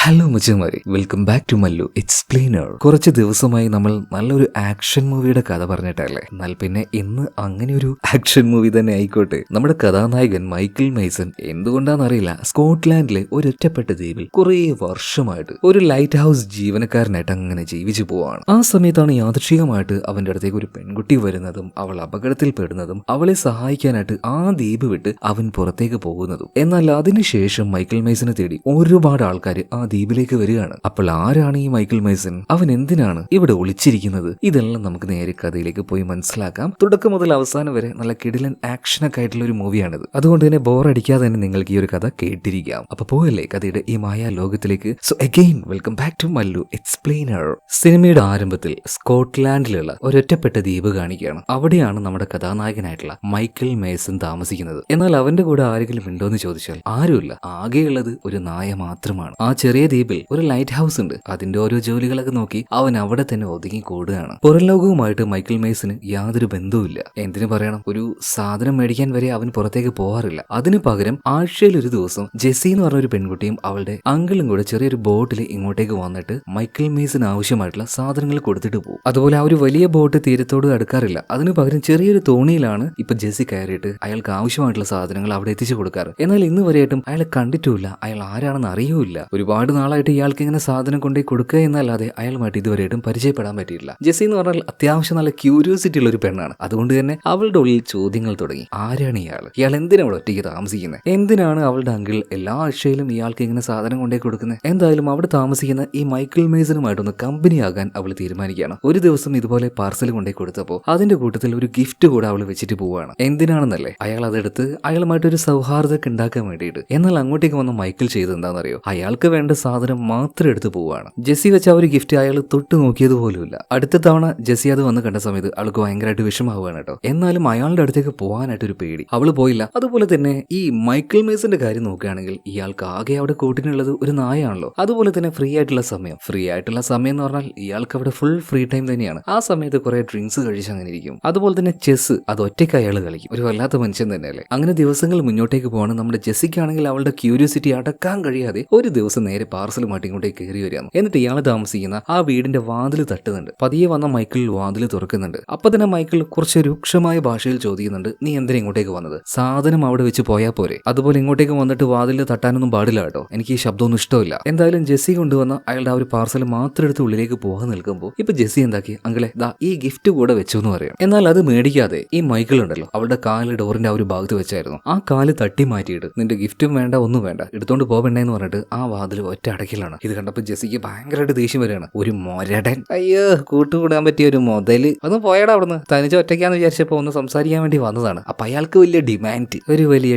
Hello മച്ചന്മാരെ, welcome back to Mallu explainer. കുറച്ച് ദിവസമായി നമ്മൾ നല്ലൊരു ആക്ഷൻ മൂവിയുടെ കഥ പറഞ്ഞിട്ടല്ലേ. എന്നാൽ പിന്നെ ഇന്ന് അങ്ങനെ ഒരു ആക്ഷൻ മൂവി തന്നെ ആയിക്കോട്ടെ. നമ്മുടെ കഥാനായകൻ മൈക്കിൾ മേസൺ എന്തുകൊണ്ടാണെന്നറിയില്ല സ്കോട്ട്ലാൻഡിലെ ഒരൊറ്റപ്പെട്ട ദ്വീപിൽ കുറേ വർഷമായിട്ട് ഒരു ലൈറ്റ് ഹൗസ് ജീവനക്കാരനായിട്ട് അങ്ങനെ ജീവിച്ചു പോവാണ്. ആ സമയത്താണ് യാദൃശ്ചികമായിട്ട് അവന്റെ അടുത്തേക്ക് ഒരു പെൺകുട്ടി വരുന്നതും അവൾ അപകടത്തിൽ പെടുന്നതും അവളെ സഹായിക്കാനായിട്ട് ആ ദ്വീപ് വിട്ട് അവൻ പുറത്തേക്ക് പോകുന്നതും. എന്നാൽ അതിനുശേഷം മൈക്കിൾ മേസനെ തേടി ഒരുപാട് ആൾക്കാർ ആ ദ്വീപിലേക്ക് വരികയാണ്. അപ്പോൾ ആരാണ് ഈ മൈക്കിൾ മേസൺ? അവൻ എന്തിനാണ് ഇവിടെ ഒളിച്ചിരിക്കുന്നത്? ഇതെല്ലാം നമുക്ക് നേരെ കഥയിലേക്ക് പോയി മനസ്സിലാക്കാം. തുടക്കം മുതൽ അവസാനം വരെ നല്ല കിടിലൻ ആക്ഷനൊക്കെ ആയിട്ടുള്ള ഒരു മൂവിയാണിത്. അതുകൊണ്ട് തന്നെ ബോറടിക്കാതെ തന്നെ നിങ്ങൾക്ക് ഈ ഒരു കഥ കേട്ടിരിക്കാം. അപ്പൊ പോയല്ലേ കഥയുടെ ഈ മായാ ലോകത്തിലേക്ക്. So again welcome back to Mallu explainer. സിനിമയുടെ ആരംഭത്തിൽ സ്കോട്ട്ലാൻഡിലുള്ള ഒരൊറ്റപ്പെട്ട ദ്വീപ് കാണിക്കുകയാണ്. അവിടെയാണ് നമ്മുടെ കഥാനായകനായിട്ടുള്ള മൈക്കിൾ മേസൺ താമസിക്കുന്നത്. എന്നാൽ അവന്റെ കൂടെ ആരെങ്കിലും ഉണ്ടോ എന്ന് ചോദിച്ചാൽ ആരുമില്ല. ആകെയുള്ളത് ഒരു നായ മാത്രമാണ്. ആ ചെറിയ ദ്വീപിൽ ഒരു ലൈറ്റ് ഹൗസ് ഉണ്ട്. അതിന്റെ ഓരോ ജോലികളൊക്കെ നോക്കി അവൻ അവിടെ തന്നെ ഒതുങ്ങി കൂടുകയാണ്. പുറം ലോകവുമായിട്ട് മൈക്കിൾ മേസന് യാതൊരു ബന്ധവുമില്ല. എന്തിനു പറയണം, ഒരു സാധനം മേടിക്കാൻ വരെ അവൻ പുറത്തേക്ക് പോവാറില്ല. അതിനു പകരം ആഴ്ചയിൽ ഒരു ദിവസം ജെസ്സി എന്ന് പറഞ്ഞ ഒരു പെൺകുട്ടിയും അവളുടെ അങ്കിളും കൂടെ ചെറിയൊരു ബോട്ടിൽ ഇങ്ങോട്ടേക്ക് വന്നിട്ട് മൈക്കിൾ മേസന് ആവശ്യമായിട്ടുള്ള സാധനങ്ങൾ കൊടുത്തിട്ട് പോകും. അതുപോലെ ആ ഒരു വലിയ ബോട്ട് തീരത്തോട് അടുക്കാറില്ല. അതിനു പകരം ചെറിയൊരു തോണിയിലാണ് ഇപ്പൊ ജെസ്സി കയറിയിട്ട് അയാൾക്ക് ആവശ്യമായിട്ടുള്ള സാധനങ്ങൾ അവിടെ എത്തിച്ചു കൊടുക്കാറ്. എന്നാൽ ഇന്ന് വരെയായിട്ടും അയാളെ കണ്ടിട്ടുമില്ല, അയാൾ ആരാണെന്ന് അറിയൂല്ല. ഒരുപാട് നാളായിട്ട് ഇയാൾക്ക് ഇങ്ങനെ സാധനം കൊണ്ടുപോയി കൊടുക്കുക എന്നല്ലാതെ അയാളുമായിട്ട് ഇതുവരെയായിട്ടും പരിചയപ്പെടാൻ പറ്റിയില്ല. ജെസ്സി എന്ന് പറഞ്ഞാൽ അത്യാവശ്യം നല്ല ക്യൂരിയോസിറ്റി ഉള്ള ഒരു പെണ്ണാണ്. അതുകൊണ്ട് തന്നെ അവളുടെ ഉള്ളിൽ ചോദ്യങ്ങൾ തുടങ്ങി. ആരാണ് ഇയാൾ എന്തിനാണ് അവിടെ ഒറ്റയ്ക്ക് താമസിക്കുന്നത്? എന്തിനാണ് അവളുടെ അങ്കിൾ എല്ലാ ആഴ്ചയിലും ഇയാൾക്ക് ഇങ്ങനെ സാധനം കൊണ്ടുപോയി കൊടുക്കുന്നത്? എന്തായാലും അവിടെ താമസിക്കുന്ന ഈ മൈക്കിൾ മേസനുമായിട്ടൊന്ന് കമ്പനിയാകാൻ അവൾ തീരുമാനിക്കുകയാണ്. ഒരു ദിവസം ഇതുപോലെ പാർസൽ കൊണ്ടുപോയി കൊടുത്തപ്പോൾ അതിന്റെ കൂട്ടത്തിൽ ഒരു ഗിഫ്റ്റ് കൂടെ അവൾ വെച്ചിട്ട് പോവുകയാണ്. എന്തിനാണെന്നല്ലേ, അയാൾ അതെടുത്ത് അയാളുമായിട്ട് ഒരു സൗഹാർദ്ദമൊക്കെ ഉണ്ടാക്കാൻ വേണ്ടിയിട്ട്. എന്നാൽ അങ്ങോട്ടേക്ക് വന്ന മൈക്കിൾ ചെയ്ത് എന്താണെന്നറിയോ, അയാൾക്ക് വേണ്ട സാധനം മാത്രം എടുത്ത് പോവാണ്. ജെസ്സി വെച്ച ആ ഒരു ഗിഫ്റ്റ് അയാൾ തൊട്ട് നോക്കിയത് പോലുമില്ല. അടുത്ത തവണ ജെസ്സി അത് വന്ന് കണ്ട സമയത്ത് അവൾക്ക് ഭയങ്കരമായിട്ട് വിഷമാവുകയാണ് കേട്ടോ. എന്നാലും അയാളുടെ അടുത്തേക്ക് പോകാനായിട്ട് ഒരു പേടി. അവള് പോയില്ല. അതുപോലെ തന്നെ ഈ മൈക്കിൾ മേസന്റെ കാര്യം നോക്കുകയാണെങ്കിൽ ഇയാൾക്ക് ആകെ അവിടെ കൂട്ടിനുള്ളത് ഒരു നായാണല്ലോ. അതുപോലെ തന്നെ ഫ്രീ ആയിട്ടുള്ള സമയം എന്ന് പറഞ്ഞാൽ ഇയാൾക്ക് അവിടെ ഫുൾ ഫ്രീ ടൈം തന്നെയാണ്. ആ സമയത്ത് കുറെ ഡ്രിങ്ക്സ് കഴിച്ച് അങ്ങനെ ഇരിക്കും. അതുപോലെ തന്നെ ചെസ് അത് ഒറ്റയ്ക്ക് അയാൾ കളിക്കും. ഒരു വല്ലാത്ത മനുഷ്യൻ തന്നെയല്ലേ. അങ്ങനെ ദിവസങ്ങൾ മുന്നോട്ടേക്ക് പോകണം. നമ്മുടെ ജെസ്സിക്കാണെങ്കിൽ അവളുടെ ക്യൂരിയോസിറ്റി അടക്കാൻ കഴിയാതെ ഒരു ദിവസം നേരെ പാർസലുമായിട്ട് ഇങ്ങോട്ടേക്ക് കയറി വരികയാണ്. എന്നിട്ട് ഇയാൾ താമസിക്കുന്ന ആ വീടിന്റെ വാതിൽ തട്ടുന്നുണ്ട്. പതിയെ വന്ന മൈക്കിൾ വാതിൽ തുറക്കുന്നുണ്ട്. അപ്പൊ തന്നെ മൈക്കിൾ കുറച്ച് രൂക്ഷമായ ഭാഷയിൽ ചോദിക്കുന്നുണ്ട്, നീ എന്തിനാ ഇങ്ങോട്ടേക്ക് വന്നത്? സാധനം അവിടെ വെച്ച് പോയാൽ പോരെ? അതുപോലെ ഇങ്ങോട്ടേക്ക് വന്നിട്ട് വാതിൽ തട്ടാനൊന്നും പാടില്ല കേട്ടോ, എനിക്ക് ഈ ശബ്ദമൊന്നും ഇഷ്ടമില്ല. എന്തായാലും ജെസ്സി കൊണ്ടുവന്ന അയാളുടെ ആ ഒരു പാർസൽ മാത്രം എടുത്ത് ഉള്ളിലേക്ക് പോകാൻ നിൽക്കുമ്പോൾ ഇപ്പൊ ജെസ്സി എന്താക്കി, അങ്കിളെ ദാ ഈ ഗിഫ്റ്റ് കൂടെ വെച്ചു എന്ന് പറയാം. എന്നാൽ അത് മേടിക്കാതെ ഈ മൈക്കിൾ ഉണ്ടല്ലോ അവളുടെ കാല് ഡോറിന്റെ ആ ഒരു ഭാഗത്ത് വെച്ചായിരുന്നു. ആ കാല് തട്ടി മാറ്റിയിട്ട് നിന്റെ ഗിഫ്റ്റും വേണ്ട ഒന്നും വേണ്ട എടുത്തോണ്ട് പോവണ്ടെന്ന് പറഞ്ഞിട്ട് ആ വാതിൽ ഒറ്റ അടക്കിലാണ്. ഇത് കണ്ടപ്പോൾ ജെസ്സിക്ക് ഭയങ്കരമായിട്ട് ദേഷ്യം വരികയാണ്. ഒരു മൊരടൻ, അയ്യോ കൂട്ടുകൂടാൻ പറ്റിയ ഒരു മുതല്, ഒന്ന് പോയടാ അവിടുന്ന്, തനിച്ച് ഒറ്റയ്ക്കാന്ന് വിചാരിച്ചപ്പോ ഒന്ന് സംസാരിക്കാൻ വേണ്ടി വന്നതാണ്. അപ്പൊ അയാൾക്ക് വലിയ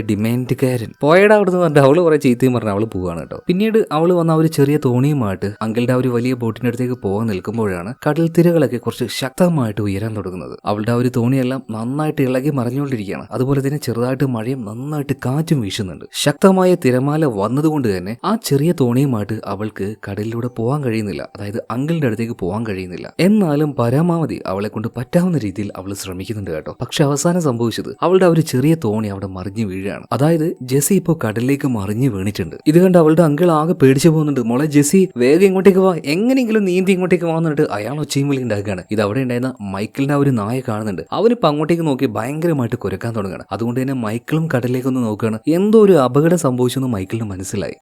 ഡിമാൻഡുകാരൻ, പോയടാ അവിടുന്ന് പറഞ്ഞിട്ട് അവള് കുറെ ചീത്തയും പറഞ്ഞ അവള് പോവാണ് കേട്ടോ. പിന്നീട് അവള് വന്ന ആ ഒരു ചെറിയ തോണിയുമായിട്ട് അങ്കിളുടെ ആ ഒരു വലിയ ബോട്ടിന്റെ അടുത്തേക്ക് പോകാൻ നിൽക്കുമ്പോഴാണ് കടൽ തിരകളൊക്കെ കുറച്ച് ശക്തമായിട്ട് ഉയരാൻ തുടങ്ങുന്നത്. അവളുടെ ആ ഒരു തോണിയെല്ലാം നന്നായിട്ട് ഇളകി മറിഞ്ഞുകൊണ്ടിരിക്കുകയാണ്. അതുപോലെ തന്നെ ചെറുതായിട്ട് മഴയും നന്നായിട്ട് കാറ്റും വീശുന്നുണ്ട്. ശക്തമായ തിരമാല വന്നതുകൊണ്ട് തന്നെ ആ ചെറിയ തോണിയുമായിട്ട് അവൾക്ക് കടലിലൂടെ പോകാൻ കഴിയുന്നില്ല. അതായത് അങ്കിളിന്റെ അടുത്തേക്ക് പോകാൻ കഴിയുന്നില്ല. എന്നാലും പരമാവധി അവളെ കൊണ്ട് പറ്റാവുന്ന രീതിയിൽ അവൾ ശ്രമിക്കുന്നുണ്ട് കേട്ടോ. പക്ഷെ അവസാനം സംഭവിച്ചത് അവളുടെ ആ ഒരു ചെറിയ തോണി അവിടെ മറിഞ്ഞു വീഴാണ്. അതായത് ജെസ്സി ഇപ്പോൾ കടലിലേക്ക് മറിഞ്ഞു വീണിട്ടുണ്ട്. ഇത് കണ്ട് അവളുടെ അങ്കിൾ ആകെ പേടിച്ചു പോകുന്നുണ്ട്. മോളെ ജെസ്സി വേഗം ഇങ്ങോട്ടേക്ക് വാ, എങ്ങനെയെങ്കിലും നീന്തി ഇങ്ങോട്ടേക്ക് വന്നിട്ട് അയാൾ ഒച്ചയും വിളി ഉണ്ടാക്കുകയാണ്. ഇത് അവിടെ ഉണ്ടായിരുന്ന മൈക്കിളിന്റെ ആ ഒരു നായ കാണുന്നുണ്ട്. അവനിപ്പോ അങ്ങോട്ടേക്ക് നോക്കി ഭയങ്കരമായിട്ട് കുരക്കാൻ തുടങ്ങുകയാണ്. അതുകൊണ്ട് തന്നെ മൈക്കിളും കടലിലേക്കൊന്ന് നോക്കുകയാണ്. എന്തോ ഒരു അപകടം സംഭവിച്ചെന്ന് മൈക്കിളിന് മനസ്സിലായി.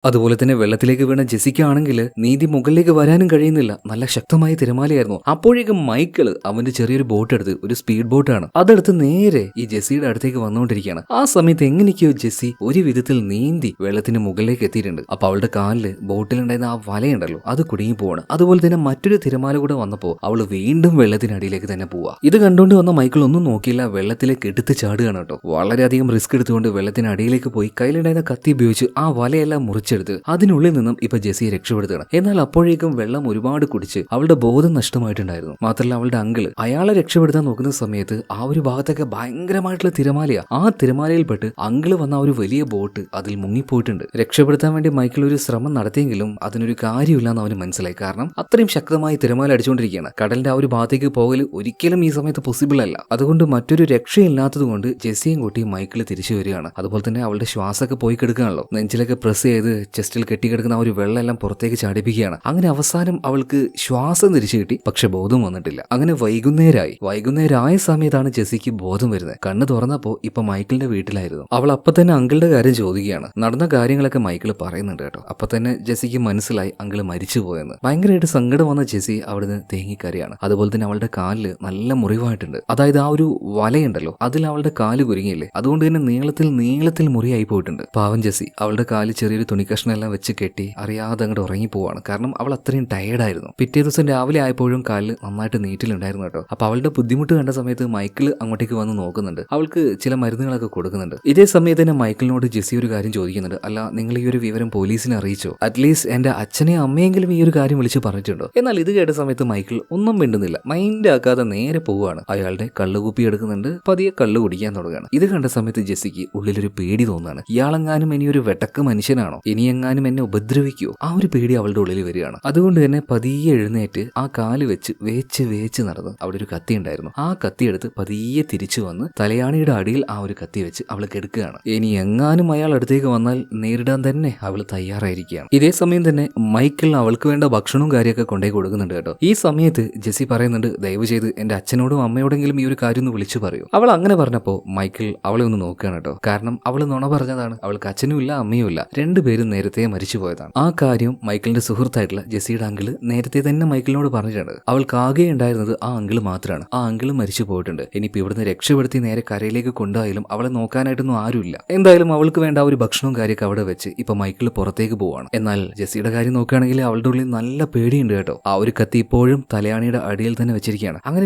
അതുപോലെ തന്നെ വെള്ളത്തിലേക്ക് വീണ ജെസ്സിക്കാണെങ്കിൽ നീന്തി മുകളിലേക്ക് വരാനും കഴിയുന്നില്ല. നല്ല ശക്തമായ തിരമാലയായിരുന്നു. അപ്പോഴേക്കും മൈക്കിള് അവന്റെ ചെറിയൊരു ബോട്ട് എടുത്ത്, ഒരു സ്പീഡ് ബോട്ടാണ്, അതെടുത്ത് നേരെ ഈ ജെസ്സിയുടെ അടുത്തേക്ക് വന്നുകൊണ്ടിരിക്കുകയാണ്. ആ സമയത്ത് എങ്ങനെയൊക്കെയോ ജെസ്സി ഒരു വിധത്തിൽ നീന്തി വെള്ളത്തിന് മുകളിലേക്ക് എത്തിയിട്ടുണ്ട്. അപ്പൊ അവളുടെ കാലില് ബോട്ടിലുണ്ടായിരുന്ന ആ വലയുണ്ടല്ലോ അത് കുടുങ്ങി പോവാണ്. അതുപോലെ തന്നെ മറ്റൊരു തിരമാല കൂടെ വന്നപ്പോൾ അവള് വീണ്ടും വെള്ളത്തിനടിയിലേക്ക് തന്നെ പോവാ. ഇത് കണ്ടുകൊണ്ട് വന്ന മൈക്കിൾ ഒന്നും നോക്കിയില്ല, വെള്ളത്തിലേക്ക് എടുത്ത് ചാടുകയാണ് കേട്ടോ. വളരെയധികം റിസ്ക് എടുത്തുകൊണ്ട് വെള്ളത്തിനടിയിലേക്ക് പോയി കയ്യിലുണ്ടായിരുന്ന കത്തി ഉപയോഗിച്ച് ആ വലയെല്ലാം മുറിച്ചെടുത്ത് അതിനുള്ളിൽ നിന്നും ഇപ്പൊ ജെസ്സിയെ രക്ഷപ്പെടുത്തുകയാണ്. എന്നാൽ അപ്പോഴേക്കും വെള്ളം ഒരുപാട് കുടിച്ച് അവളുടെ ബോധം നഷ്ടമായിട്ടുണ്ടായിരുന്നു. മാത്രമല്ല അവളുടെ അങ്കിള് അയാളെ രക്ഷപ്പെടുത്താൻ നോക്കുന്ന സമയത്ത് ആ ഒരു ഭാഗത്തൊക്കെ ഭയങ്കരമായിട്ടുള്ള തിരമാലയാ. ആ തിരമാലയിൽപ്പെട്ട് അങ്കിള് വന്ന ആ ഒരു വലിയ ബോട്ട് അതിൽ മുങ്ങിപ്പോയിട്ടുണ്ട്. രക്ഷപ്പെടുത്താൻ വേണ്ടി മൈക്കിൾ ഒരു ശ്രമം നടത്തിയെങ്കിലും അതിനൊരു കാര്യമില്ലെന്ന് അവന് മനസ്സിലായി. കാരണം അത്രയും ശക്തമായി തിരമാല അടിച്ചുകൊണ്ടിരിക്കുകയാണ്. കടലിന്റെ ആ ഒരു ഭാഗത്തേക്ക് പോകൽ ഒരിക്കലും ഈ സമയത്ത് പോസിബിൾ അല്ല. അതുകൊണ്ട് മറ്റൊരു രക്ഷയില്ലാത്തത് കൊണ്ട് ജെസ്സിയും കൂട്ടി മൈക്കിൾ തിരിച്ചു വരികയാണ്. അതുപോലെ തന്നെ അവളുടെ ശ്വാസമൊക്കെ പോയി കിടക്കുകയാണല്ലോ. നെഞ്ചിലൊക്കെ പ്രസ് ചെയ്ത് ചെസ്റ്റിൽ കെട്ടിക്കിടക്കുന്ന ആ ഒരു വെള്ളമെല്ലാം പുറത്തേക്ക് ചാടിപ്പിക്കുകയാണ്. അങ്ങനെ അവസാനം അവൾക്ക് ശ്വാസം തിരിച്ചു കിട്ടി, പക്ഷെ ബോധം വന്നിട്ടില്ല. അങ്ങനെ വൈകുന്നേരമായ സമയത്താണ് ജെസ്സിക്ക് ബോധം വരുന്നത്. കണ്ണ് തുറന്നപ്പോ ഇപ്പൊ മൈക്കിളിന്റെ വീട്ടിലായിരുന്നു. അവൾ അപ്പൊ തന്നെ അങ്കിളുടെ കാര്യം ചോദിക്കുകയാണ്. നടന്ന കാര്യങ്ങളൊക്കെ മൈക്കിൾ പറയുന്നുണ്ട് കേട്ടോ. അപ്പൊ തന്നെ ജെസ്സിക്ക് മനസ്സിലായി അങ്കിള് മരിച്ചുപോയെന്ന്. ഭയങ്കരമായിട്ട് സങ്കടം വന്ന ജെസ്സി അവിടുന്ന് തേങ്ങിക്കരയാണ്. അതുപോലെ തന്നെ അവളുടെ കാലില് നല്ല മുറിവായിട്ടുണ്ട്. അതായത് ആ ഒരു വലയുണ്ടല്ലോ, അതിൽ അവളുടെ കാല് കുരുങ്ങിയില്ലേ, അതുകൊണ്ട് തന്നെ നീളത്തിൽ മുറിയായി പോയിട്ടുണ്ട്. പാവം ജെസ്സി അവളുടെ കാല് ചെറിയൊരു തുണിക്കഷ്ണം എല്ലാം വെച്ച് കെട്ടി അറിയാതെ അങ്ങോട്ട് ഉറങ്ങിപ്പോവാണ്. കാരണം അവൾ അത്രയും ടയേർഡായിരുന്നു. പിറ്റേ ദിവസം രാവിലെ ആയപ്പോഴും കാലിൽ നന്നായിട്ട് നീറ്റിലുണ്ടായിരുന്നു കേട്ടോ. അപ്പൊ അവളുടെ ബുദ്ധിമുട്ട് കണ്ട സമയത്ത് മൈക്കിൾ അങ്ങോട്ടേക്ക് വന്ന് നോക്കുന്നുണ്ട്. അവൾക്ക് ചില മരുന്നുകളൊക്കെ കൊടുക്കുന്നുണ്ട്. ഇതേ സമയത്ത് തന്നെ മൈക്കിളിനോട് ജെസ്സി ഒരു കാര്യം ചോദിക്കുന്നുണ്ട്. അല്ല, നിങ്ങൾ ഈ ഒരു വിവരം പോലീസിനെ അറിയിച്ചോ? അറ്റ്ലീസ്റ്റ് എന്റെ അച്ഛനെയും അമ്മയെങ്കിലും ഈ ഒരു കാര്യം വിളിച്ച് പറഞ്ഞിട്ടുണ്ടോ? എന്നാൽ ഇത് കേട്ട സമയത്ത് മൈക്കിൾ ഒന്നും മിണ്ടുന്നില്ല. മൈൻഡ് ആക്കാതെ നേരെ പോവുകയാണ്. അയാളുടെ കള്ളുകുപ്പി എടുക്കുന്നുണ്ട്. പതിയെ കള്ളു കുടിക്കാൻ തുടങ്ങുകയാണ്. ഇത് കണ്ട സമയത്ത് ജെസ്സിക്ക് ഉള്ളിലൊരു പേടി തോന്നുകയാണ്. ഇയാളെങ്ങാനും ഇനി ഒരു വെട്ടക്ക മനുഷ്യനാണോ? ഇനിയെങ്ങാനും എന്നെ ഉപദ്രവിക്കുവോ? ആ ഒരു പേടി അവളുടെ ഉള്ളിൽ വരികയാണ്. അതുകൊണ്ട് തന്നെ പതിയെ എഴുന്നേറ്റ് ആ കാല് വെച്ച് വേച്ച് നടന്ന് അവിടെ ഒരു കത്തി ഉണ്ടായിരുന്നു. ആ കത്തി എടുത്ത് പതിയെ തിരിച്ചു വന്ന് തലയാണിയുടെ അടിയിൽ ആ ഒരു കത്തി വെച്ച് അവൾ കെടുക്കുകയാണ്. ഇനി എങ്ങാനും അയാൾ അടുത്തേക്ക് വന്നാൽ നേരിടാൻ തന്നെ അവൾ തയ്യാറായിരിക്കുകയാണ്. ഇതേ സമയം തന്നെ മൈക്കിൾ അവൾക്ക് വേണ്ട ഭക്ഷണവും കാര്യമൊക്കെ കൊണ്ടുപോയി കൊടുക്കുന്നുണ്ട് കേട്ടോ. ഈ സമയത്ത് ജെസ്സി പറയുന്നുണ്ട്, ദയവ് ചെയ്ത് എന്റെ അച്ഛനോടും അമ്മയോടെങ്കിലും ഈ ഒരു കാര്യം ഒന്ന് വിളിച്ചു പറയൂ. അവൾ അങ്ങനെ പറഞ്ഞപ്പോ മൈക്കിൾ അവളെ ഒന്ന് നോക്കുകയാണ് കേട്ടോ. കാരണം അവൾ നുണ പറഞ്ഞതാണ്. അവൾക്ക് അച്ഛനും ഇല്ല അമ്മയും ഇല്ല, രണ്ടുപേരും നേരത്തെ മരിച്ചു പോയതാണ്. ആ കാര്യം മൈക്കിളിന്റെ സുഹൃത്തായിട്ടുള്ള ജെസ്സിയുടെ അങ്കിള് നേരത്തെ തന്നെ മൈക്കിളിനോട് പറഞ്ഞിട്ടുണ്ട്. അവൾക്ക് ആകെ ഉണ്ടായിരുന്നത് ആ അങ്കിള് മാത്രമാണ്. ആ അങ്കിള് മരിച്ചു പോയിട്ടുണ്ട്. ഇനിയിപ്പോ ഇവിടുന്ന് രക്ഷപ്പെടുത്തി നേരെ കരയിലേക്ക് കൊണ്ടുപോയാലും അവളെ നോക്കാനായിട്ടൊന്നും ആരുമില്ല. എന്തായാലും അവൾക്ക് വേണ്ട ആ ഒരു ഭക്ഷണവും കാര്യമൊക്കെ അവിടെ വെച്ച് ഇപ്പൊ മൈക്കിൾ പുറത്തേക്ക് പോവാണ്. എന്നാൽ ജെസ്സിയുടെ കാര്യം നോക്കുകയാണെങ്കിൽ അവളുടെ ഉള്ളിൽ നല്ല പേടിയുണ്ട് കേട്ടോ. ആ ഒരു കത്തി ഇപ്പോഴും തലയാണിയുടെ അടിയിൽ തന്നെ വെച്ചിരിക്കുകയാണ്. അങ്ങനെ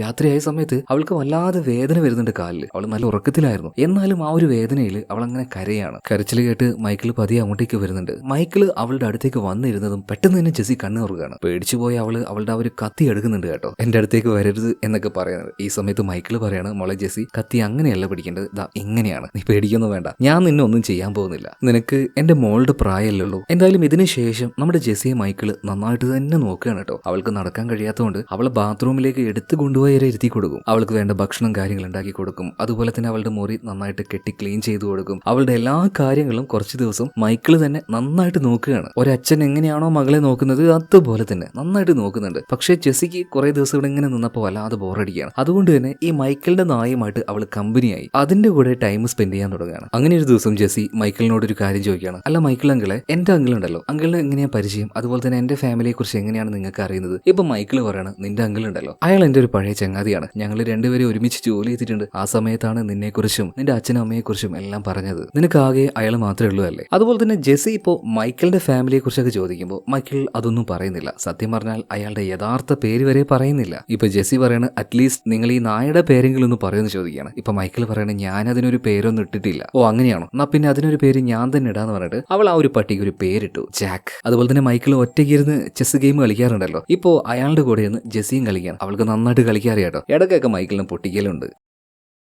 രാത്രിയായ സമയത്ത് അവൾക്ക് വല്ലാതെ വേദന വരുന്നുണ്ട് കാലിൽ. അവൾ നല്ല ഉറക്കത്തിലായിരുന്നു. എന്നാലും ആ ഒരു വേദനയിൽ അവൾ അങ്ങനെ കരയാണ്. കരച്ചിൽ കേട്ട് മൈക്കിൾ പതിയെ അങ്ങോട്ടേക്ക് വരുന്നുണ്ട്. മൈക്കിൾ അവളുടെ അടുത്തേക്ക് വന്നിരുന്നതും പെട്ടെന്ന് തന്നെ ജെസ്സി കണ്ണു തുറക്കുകയാണ്. പേടിച്ചു പോയ അവളുടെ ആ ഒരു കത്തി എടുക്കുന്നുണ്ട് കേട്ടോ. എന്റെ അടുത്തേക്ക് വരരുത് എന്നൊക്കെ പറയുന്നത്. ഈ സമയത്ത് മൈക്കിൾ പറയാണ്, മോളെ ജെസ്സി, കത്തി അങ്ങനെയല്ല പിടിക്കേണ്ടത്, ദാ ഇങ്ങനെയാണ്. നീ പേടിക്കൊന്നും വേണ്ട, ഞാൻ നിന്നെ ഒന്നും ചെയ്യാൻ പോകുന്നില്ല. നിനക്ക് എന്റെ മോളുടെ പ്രായമല്ലേ ഉള്ളൂ. എന്തായാലും ഇതിനു ശേഷം നമ്മുടെ ജെസ്സിയെ മൈക്കിള് നന്നായിട്ട് തന്നെ നോക്കുകയാണ് കേട്ടോ. അവൾക്ക് നടക്കാൻ കഴിയാത്തതുകൊണ്ട് അവളെ ബാത്റൂമിലേക്ക് എടുത്തു കൊണ്ടുപോയി ഇരുത്തി കൊടുക്കും. അവൾക്ക് വേണ്ട ഭക്ഷണം കാര്യങ്ങൾ ഉണ്ടാക്കി കൊടുക്കും. അതുപോലെ തന്നെ അവളുടെ മുറി നന്നായിട്ട് കെട്ടി ക്ലീൻ ചെയ്തു കൊടുക്കും. അവളുടെ എല്ലാ കാര്യങ്ങളും കുറച്ച് ദിവസം മൈക്കിള് തന്നെ നന്നായിട്ട് നോക്കുകയാണ്. ഒരച്ഛൻ എങ്ങനെയാണോ മകളെ നോക്കുന്നത് അതുപോലെ തന്നെ നന്നായിട്ട് നോക്കുന്നുണ്ട്. പക്ഷേ ജെസ്സിക്ക് കുറെ ദിവസം ഇവിടെ ഇങ്ങനെ നിന്നപ്പോൾ വല്ലാതെ ബോറടിക്കുകയാണ്. അതുകൊണ്ട് തന്നെ ഈ മൈക്കിളിന്റെ നായുമായിട്ട് അവൾ കമ്പനിയായി അതിന്റെ കൂടെ ടൈം സ്പെൻഡ് ചെയ്യാൻ തുടങ്ങുകയാണ്. അങ്ങനെ ഒരു ദിവസം ജെസ്സി മൈക്കിളിനോട് ഒരു കാര്യം ചോദിക്കുകയാണ്. അല്ല മൈക്കിൾ അങ്കിളെ, എന്റെ അങ്കിൾ ഉണ്ടല്ലോ, അങ്കിളിന് എങ്ങനെയാ പരിചയം? അതുപോലെ തന്നെ എന്റെ ഫാമിലിയെ കുറിച്ച് എങ്ങനെയാണ് നിങ്ങൾക്ക് അറിയുന്നത്? ഇപ്പൊ മൈക്കിൾ പറയാണ്, നിന്റെ അങ്കിൾ ഉണ്ടല്ലോ, അയാൾ എന്റെ ഒരു പഴയ ചങ്ങാതിയാണ്. ഞങ്ങൾ രണ്ടുപേരും ഒരുമിച്ച് ജോലി ചെയ്തിട്ടുണ്ട്. ആ സമയത്താണ് നിന്നെക്കുറിച്ചും നിന്റെ അച്ഛനും അമ്മയെക്കുറിച്ചും എല്ലാം പറഞ്ഞത്. നിനക്കാകെ അയാൾ മാത്രമേ ഉള്ളൂ അല്ലേ? അതുപോലെ തന്നെ ജെസ്സി ഇപ്പോൾ മൈക്കിളിന്റെ ഫാമിലിയെ കുറിച്ചൊക്കെ ചോദിക്കുമ്പോൾ മൈക്കിൾ അതൊന്നും പറയുന്നില്ല. സത്യം പറഞ്ഞാൽ അയാളുടെ യഥാർത്ഥ പേര് വരെ പറയുന്നില്ല. ഇപ്പൊ ജെസ്സി പറയാണ്, അറ്റ്ലീസ്റ്റ് നിങ്ങൾ ഈ നായയുടെ പേരെങ്കിലും ഒന്ന് പറയുമെന്ന് ചോദിക്കുകയാണ്. ഇപ്പൊ മൈക്കിൾ പറയണേ, ഞാൻ അതിനൊരു പേരൊന്നും ഇട്ടിട്ടില്ല. ഓ അങ്ങനെയാണോ? എന്നാ പിന്നെ അതിനൊരു പേര് ഞാൻ തന്നെ ഇടാന്ന് പറഞ്ഞിട്ട് അവൾ ആ ഒരു പട്ടിക്ക് ഒരു പേരിട്ടു, ജാക്ക്. അതുപോലെ തന്നെ മൈക്കിൾ ഒറ്റയ്ക്കിരുന്ന് ചെസ് ഗെയിം കളിക്കാറുണ്ടല്ലോ. ഇപ്പോ അയാളുടെ കൂടെ ഇരുന്ന് ജെസ്സിയും കളിക്കാൻ അവൾക്ക് നന്നായിട്ട് കളിക്കാറിയാട്ടോ. ഇടയ്ക്കൊക്കെ മൈക്കിളിനും പൊട്ടിക്കലുണ്ട്.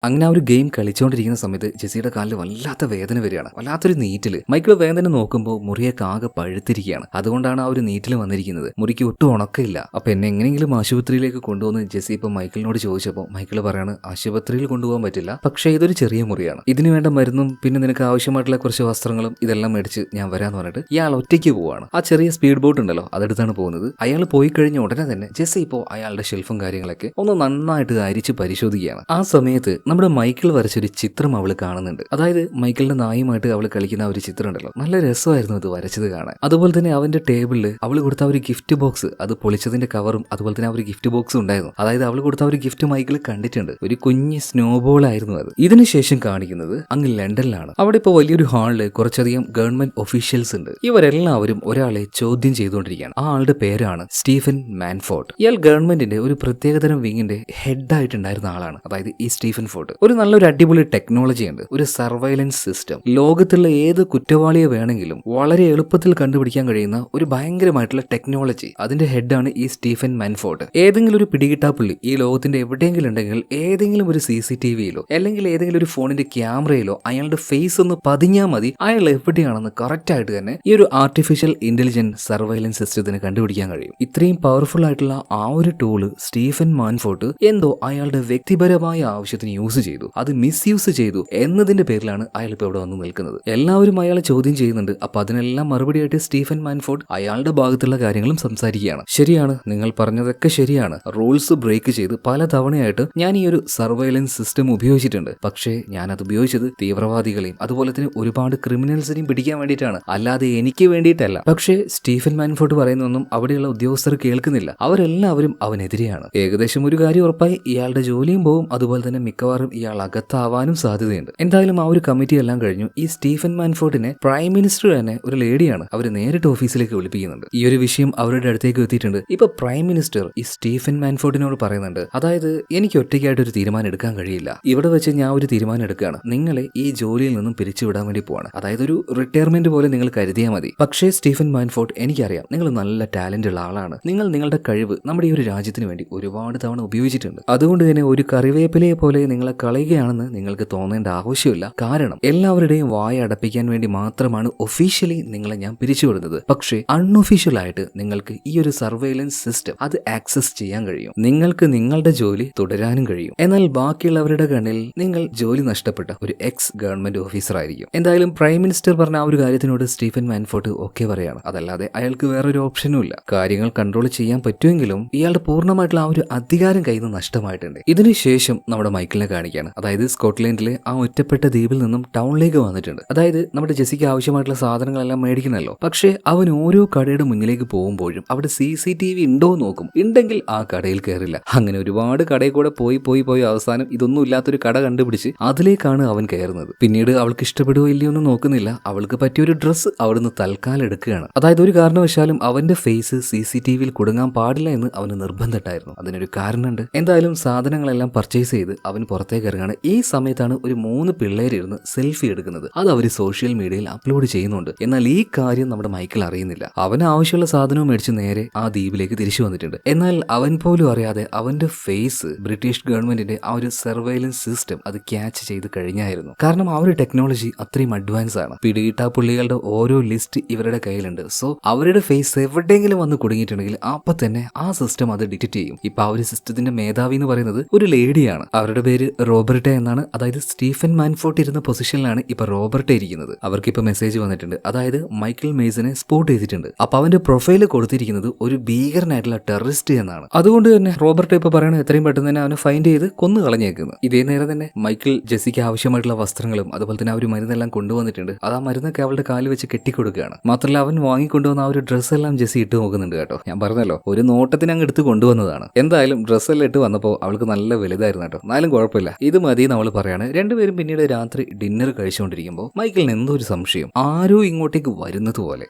അങ്ങനെ ആ ഒരു ഗെയിം കളിച്ചുകൊണ്ടിരിക്കുന്ന സമയത്ത് ജെസ്സിയുടെ കാലിൽ വല്ലാത്ത വേദന വരികയാണ്. വല്ലാത്തൊരു നീറ്റില്. മൈക്കിൾ വേദന നോക്കുമ്പോൾ മുറിയൊക്കെ ആകെ പഴുത്തിരിക്കുകയാണ്. അതുകൊണ്ടാണ് ആ ഒരു നീറ്റിൽ വന്നിരിക്കുന്നത്. മുറിക്ക് ഒട്ടും ഉണക്കമില്ല. അപ്പൊ എന്നെ എങ്ങനെയെങ്കിലും ആശുപത്രിയിലേക്ക് കൊണ്ടുവന്ന് ജെസ്സി ഇപ്പൊ മൈക്കിളിനോട് ചോദിച്ചപ്പോൾ മൈക്കിൾ പറയാണ്, ആശുപത്രിയിൽ കൊണ്ടുപോകാൻ പറ്റില്ല, പക്ഷേ ഇതൊരു ചെറിയ മുറിയാണ്. ഇതിന് വേണ്ട മരുന്നും പിന്നെ നിനക്ക് ആവശ്യമായിട്ടുള്ള കുറച്ച് വസ്ത്രങ്ങളും ഇതെല്ലാം മേടിച്ച് ഞാൻ വരാന്ന് പറഞ്ഞിട്ട് ഇയാൾ ഒറ്റയ്ക്ക് പോവാണ്. ആ ചെറിയ സ്പീഡ് ബോട്ട് ഉണ്ടല്ലോ, അതെടുത്താണ് പോകുന്നത്. അയാൾ പോയി കഴിഞ്ഞ ഉടനെ തന്നെ ജെസ്സി ഇപ്പോൾ അയാളുടെ ഷെൽഫും കാര്യങ്ങളൊക്കെ ഒന്ന് നന്നായിട്ട് അരിച്ച് പരിശോധിക്കുകയാണ്. ആ സമയത്ത് നമ്മുടെ മൈക്കിൾ വരച്ചൊരു ചിത്രം അവൾ കാണുന്നുണ്ട്. അതായത് മൈക്കിളിന്റെ നായുമായിട്ട് അവൾ കളിക്കുന്ന ആ ഒരു ചിത്രം ഉണ്ടല്ലോ, നല്ല രസമായിരുന്നു അത് വരച്ചത് കാണാൻ. അതുപോലെ തന്നെ അവന്റെ ടേബിളിൽ അവൾ കൊടുത്ത ഒരു ഗിഫ്റ്റ് ബോക്സ്, അത് പൊളിച്ചതിന്റെ കവറും അതുപോലെ തന്നെ ആ ഒരു ഗിഫ്റ്റ് ബോക്സും ഉണ്ടായിരുന്നു. അതായത് അവൾ കൊടുത്ത ഒരു ഗിഫ്റ്റ് മൈക്കിൾ കണ്ടിട്ടുണ്ട്. ഒരു കുഞ്ഞ് സ്നോബോൾ ആയിരുന്നു അത്. ഇതിനുശേഷം കാണിക്കുന്നത് അങ്ങ് ലണ്ടനിലാണ്. അവിടെ ഇപ്പോൾ വലിയൊരു ഹാളില് കുറച്ചധികം ഗവൺമെന്റ് ഒഫീഷ്യൽസ് ഉണ്ട്. ഇവരെല്ലാവരും ഒരാളെ ചോദ്യം ചെയ്തുകൊണ്ടിരിക്കുകയാണ്. ആ ആളുടെ പേരാണ് സ്റ്റീഫൻ മാൻഫോർഡ്. ഇയാൾ ഗവൺമെന്റിന്റെ ഒരു പ്രത്യേകതരം വിങ്ങിന്റെ ഹെഡ് ആയിട്ടുണ്ടായിരുന്ന ആളാണ്. അതായത് ഈ സ്റ്റീഫൻ ഫോർഡ് ഒരു നല്ലൊരു അടിപൊളി ടെക്നോളജി ഉണ്ട്, ഒരു സർവൈലൻസ് സിസ്റ്റം. ലോകത്തുള്ള ഏത് കുറ്റവാളിയെ വേണമെങ്കിലും വളരെ എളുപ്പത്തിൽ കണ്ടുപിടിക്കാൻ കഴിയുന്ന ഒരു ഭയങ്കരമായിട്ടുള്ള ടെക്നോളജി. അതിന്റെ ഹെഡാണ് ഈ സ്റ്റീഫൻ മാൻഫോർഡ്. ഏതെങ്കിലും ഒരു പിടികിട്ടാപ്പുള്ളി ഈ ലോകത്തിന്റെ എവിടെയെങ്കിലും ഉണ്ടെങ്കിൽ ഏതെങ്കിലും ഒരു CCTVയിലോ അല്ലെങ്കിൽ ഏതെങ്കിലും ഒരു ഫോണിന്റെ ക്യാമറയിലോ അയാളുടെ ഫേസ് ഒന്ന് പതിഞ്ഞാൽ മതി, അയാൾ എവിടെയാണെന്ന് കറക്റ്റ് ആയിട്ട് തന്നെ ഈ ഒരു ആർട്ടിഫിഷ്യൽ ഇന്റലിജന്റ് സർവൈലൻസ് സിസ്റ്റത്തിന് കണ്ടുപിടിക്കാൻ കഴിയും. ഇത്രയും പവർഫുൾ ആയിട്ടുള്ള ആ ഒരു ടൂള് സ്റ്റീഫൻ മാൻഫോർഡ് എന്തോ അയാളുടെ വ്യക്തിപരമായ ആവശ്യത്തിന് യൂസ് യൂസ് ചെയ്തു, അത് മിസ്യൂസ് ചെയ്തു എന്നതിന്റെ പേരിലാണ് അയാൾ ഇപ്പോൾ ഇവിടെ വന്ന് നിൽക്കുന്നത്. എല്ലാവരും അയാളെ ചോദ്യം ചെയ്യുന്നുണ്ട്. അപ്പൊ അതിനെല്ലാം മറുപടിയായിട്ട് സ്റ്റീഫൻ മാൻഫോർഡ് അയാളുടെ ഭാഗത്തുള്ള കാര്യങ്ങളും സംസാരിക്കുകയാണ്. ശരിയാണ്, നിങ്ങൾ പറഞ്ഞതൊക്കെ ശരിയാണ്. റൂൾസ് ബ്രേക്ക് ചെയ്ത് പല തവണയായിട്ട് ഞാൻ ഈ ഒരു സർവൈലൻസ് സിസ്റ്റം ഉപയോഗിച്ചിട്ടുണ്ട്. പക്ഷേ ഞാൻ അത് ഉപയോഗിച്ചത് തീവ്രവാദികളെയും അതുപോലെ തന്നെ ഒരുപാട് ക്രിമിനൽസിനെയും പിടിക്കാൻ വേണ്ടിയിട്ടാണ്, അല്ലാതെ എനിക്ക് വേണ്ടിയിട്ടല്ല. പക്ഷേ സ്റ്റീഫൻ മാൻഫോർഡ് പറയുന്നൊന്നും അവിടെയുള്ള ഉദ്യോഗസ്ഥർ കേൾക്കുന്നില്ല. അവരെല്ലാവരും അവനെതിരെയാണ്. ഏകദേശം ഒരു കാര്യം ഉറപ്പായി, ഇയാളുടെ ജോലിയും പോവും, അതുപോലെ തന്നെ മിക്കവാറും ഇയാൾ അകത്താവാനും സാധ്യതയുണ്ട്. എന്തായാലും ആ ഒരു കമ്മിറ്റി എല്ലാം കഴിഞ്ഞു. ഈ സ്റ്റീഫൻ മാൻഫോർഡിനെ പ്രൈം മിനിസ്റ്റർ തന്നെ ഒരു ലേഡിയാണ് അവർ നേരിട്ട് ഓഫീസിലേക്ക് വിളിപ്പിക്കുന്നുണ്ട്. ഈ ഒരു വിഷയം അവരുടെ അടുത്തേക്ക് എത്തിയിട്ടുണ്ട്. ഇപ്പൊ പ്രൈം മിനിസ്റ്റർ ഈ സ്റ്റീഫൻ മാൻഫോർഡിനോട് പറയുന്നുണ്ട്, അതായത് എനിക്ക് ഒറ്റയ്ക്കായിട്ട് ഒരു തീരുമാനം എടുക്കാൻ കഴിയില്ല. ഇവിടെ വെച്ച് ഞാൻ ഒരു തീരുമാനം എടുക്കുകയാണ്, നിങ്ങളെ ഈ ജോലിയിൽ നിന്നും പിരിച്ചുവിടാൻ വേണ്ടി പോവാണ്. അതായത് ഒരു റിട്ടയർമെന്റ് പോലെ നിങ്ങൾ കരുതിയാൽ മതി. പക്ഷേ സ്റ്റീഫൻ മാൻഫോർഡ്, എനിക്കറിയാം നിങ്ങൾ നല്ല ടാലന്റ് ഉള്ള ആളാണ്. നിങ്ങൾ നിങ്ങളുടെ കഴിവ് നമ്മുടെ ഈ ഒരു രാജ്യത്തിന് വേണ്ടി ഒരുപാട് തവണ ഉപയോഗിച്ചിട്ടുണ്ട്. അതുകൊണ്ട് തന്നെ ഒരു കറിവേപ്പിലയെ പോലെ നിങ്ങളെ കളയുകയാണെന്ന് നിങ്ങൾക്ക് തോന്നേണ്ട ആവശ്യമില്ല. കാരണം എല്ലാവരുടെയും വായ അടപ്പിക്കാൻ വേണ്ടി മാത്രമാണ് ഒഫീഷ്യലി നിങ്ങളെ ഞാൻ പിരിച്ചുവിടുന്നത്. പക്ഷേ അൺഒഫീഷ്യൽ ആയിട്ട് നിങ്ങൾക്ക് ഈ ഒരു സർവൈലൻസ് സിസ്റ്റം അത് ആക്സസ് ചെയ്യാൻ കഴിയും. നിങ്ങൾക്ക് നിങ്ങളുടെ ജോലി തുടരാനും കഴിയും. എന്നാൽ ബാക്കിയുള്ളവരുടെ കണ്ണിൽ നിങ്ങൾ ജോലി നഷ്ടപ്പെട്ട ഒരു എക്സ് ഗവൺമെന്റ് ഓഫീസർ ആയിരിക്കും. എന്തായാലും പ്രൈം മിനിസ്റ്റർ പറഞ്ഞ ആ ഒരു കാര്യത്തിനോട് സ്റ്റീഫൻ മാൻഫോർഡ് ഓക്കെ പറയാണ്. അതല്ലാതെ അയാൾക്ക് വേറൊരു ഓപ്ഷനും ഇല്ല. കാര്യങ്ങൾ കൺട്രോൾ ചെയ്യാൻ പറ്റുമെങ്കിലും ഇയാളുടെ പൂർണ്ണമായിട്ടുള്ള ആ ഒരു അധികാരം കയ്യിൽ നിന്ന് നഷ്ടമായിട്ടുണ്ട്. ഇതിനുശേഷം നമ്മുടെ മൈക്കിളിനെ കാണിക്കുകയാണ്. അതായത് സ്കോട്ട്ലൻഡിലെ ആ ഒറ്റപ്പെട്ട ദ്വീപിൽ നിന്നും ടൗണിലേക്ക് വന്നിട്ടുണ്ട്. അതായത് നമ്മുടെ ജെസിക്ക് ആവശ്യമായിട്ടുള്ള സാധനങ്ങളെല്ലാം മേടിക്കണമല്ലോ. പക്ഷേ അവൻ ഓരോ കടയുടെ മുന്നിലേക്ക് പോകുമ്പോഴും അവിടെ CCTV ഉണ്ടോ നോക്കും. ഉണ്ടെങ്കിൽ ആ കടയിൽ കയറില്ല. അങ്ങനെ ഒരുപാട് കടയിൽ കൂടെ പോയി അവസാനം ഇതൊന്നും ഇല്ലാത്തൊരു കട കണ്ടുപിടിച്ച് അതിലേക്കാണ് അവൻ കയറുന്നത്. പിന്നീട് അവൾക്ക് ഇഷ്ടപ്പെടുകയോ ഇല്ലയോ ഒന്നും നോക്കുന്നില്ല. അവൾക്ക് പറ്റിയൊരു ഡ്രസ്സ് അവിടുന്ന് തൽക്കാലം എടുക്കുകയാണ്. അതായത് ഒരു കാരണവശാലും അവന്റെ ഫേസ് CCTVയിൽ കുടുങ്ങാൻ പാടില്ല എന്ന് അവന് നിർബന്ധമുണ്ടായിരുന്നു. അതിനൊരു കാരണമുണ്ട്. എന്തായാലും സാധനങ്ങളെല്ലാം പർച്ചേസ് ചെയ്ത് അവൻ പുറത്തേക്ക് ഇറങ്ങുകയാണ്. ഈ സമയത്താണ് ഒരു 3 പിള്ളേരിരുന്ന് സെൽഫി എടുക്കുന്നത്. അത് അവർ സോഷ്യൽ മീഡിയയിൽ അപ്ലോഡ് ചെയ്യുന്നുണ്ട്. എന്നാൽ ഈ കാര്യം നമ്മുടെ മൈക്കിൾ അറിയുന്നില്ല. അവന് ആവശ്യമുള്ള സാധനവും മേടിച്ച് നേരെ ആ ദ്വീപിലേക്ക് തിരിച്ചു വന്നിട്ടുണ്ട്. എന്നാൽ അവൻ പോലും അറിയാതെ അവന്റെ ഫേസ് ബ്രിട്ടീഷ് ഗവൺമെന്റിന്റെ ആ ഒരു സർവൈലൻസ് സിസ്റ്റം അത് ക്യാച്ച് ചെയ്ത് കഴിഞ്ഞായിരുന്നു. കാരണം ആ ഒരു ടെക്നോളജി അത്രയും അഡ്വാൻസ് ആണ്. പിടികിട്ടാ പുള്ളികളുടെ ഓരോ ലിസ്റ്റ് ഇവരുടെ കയ്യിലുണ്ട്. സോ അവരുടെ ഫേസ് എവിടെയെങ്കിലും വന്ന് കുടുങ്ങിയിട്ടുണ്ടെങ്കിൽ അപ്പൊ തന്നെ ആ സിസ്റ്റം അത് ഡിറ്റക്ട് ചെയ്യും. ഇപ്പൊ ആ ഒരു സിസ്റ്റത്തിന്റെ മേധാവി എന്ന് പറയുന്നത് ഒരു ലേഡിയാണ്. അവരുടെ പേര് റോബർട്ട എന്നാണ്. അതായത് സ്റ്റീഫൻ മാൻഫോർഡ് ഇരുന്ന പൊസിഷനിലാണ് ഇപ്പൊ റോബർട്ട ഇരിക്കുന്നത്. അവർക്ക് ഇപ്പൊ മെസ്സേജ് വന്നിട്ടുണ്ട്. അതായത് മൈക്കിൾ മേസനെ സ്പോട്ട് ചെയ്തിട്ടുണ്ട്. അപ്പൊ അവന്റെ പ്രൊഫൈല് കൊടുത്തിരിക്കുന്നത് ഒരു ഭീകരനായിട്ടുള്ള ടെററിസ്റ്റ് എന്നാണ്. അതുകൊണ്ട് തന്നെ റോബർട്ട് ഇപ്പൊ പറയണത് എത്രയും പെട്ടെന്ന് തന്നെ അവനെ ഫൈൻഡ് ചെയ്ത് കൊന്നു കളഞ്ഞേക്കുന്നു. ഇതേ നേരം തന്നെ മൈക്കിൾ ജെസിക്ക് ആവശ്യമായിട്ടുള്ള വസ്ത്രങ്ങളും അതുപോലെ തന്നെ ആ ഒരു മരുന്നെല്ലാം കൊണ്ടുവന്നിട്ടുണ്ട്. അത് ആ മരുന്നൊക്കെ അവളുടെ കാലിൽ വെച്ച് കെട്ടിക്കൊടുക്കുകയാണ്. മാത്രമല്ല അവൻ വാങ്ങിക്കൊണ്ടുവന്ന ആ ഒരു ഡ്രസ്സെല്ലാം ജെസി ഇട്ട് നോക്കുന്നുണ്ട് കേട്ടോ. ഞാൻ പറഞ്ഞല്ലോ, ഒരു നോട്ടത്തിന് അങ്ങ് എടുത്ത് കൊണ്ടുവന്നതാണ്. എന്തായാലും ഡ്രസ്സെല്ലാം ഇട്ട് വന്നപ്പോൾ അവൾക്ക് നല്ല വലുതായിരുന്നു കേട്ടോ. എന്നാലും കുഴപ്പമില്ല, ഇത് മതി നമ്മൾ പറയാണ്. രണ്ടുപേരും പിന്നീട് രാത്രി ഡിന്നർ കഴിച്ചുകൊണ്ടിരിക്കുമ്പോൾ മൈക്കിളിന് എന്തോ ഒരു സംശയം, ആരോ ഇങ്ങോട്ടേക്ക് വരുന്നത് പോലെ.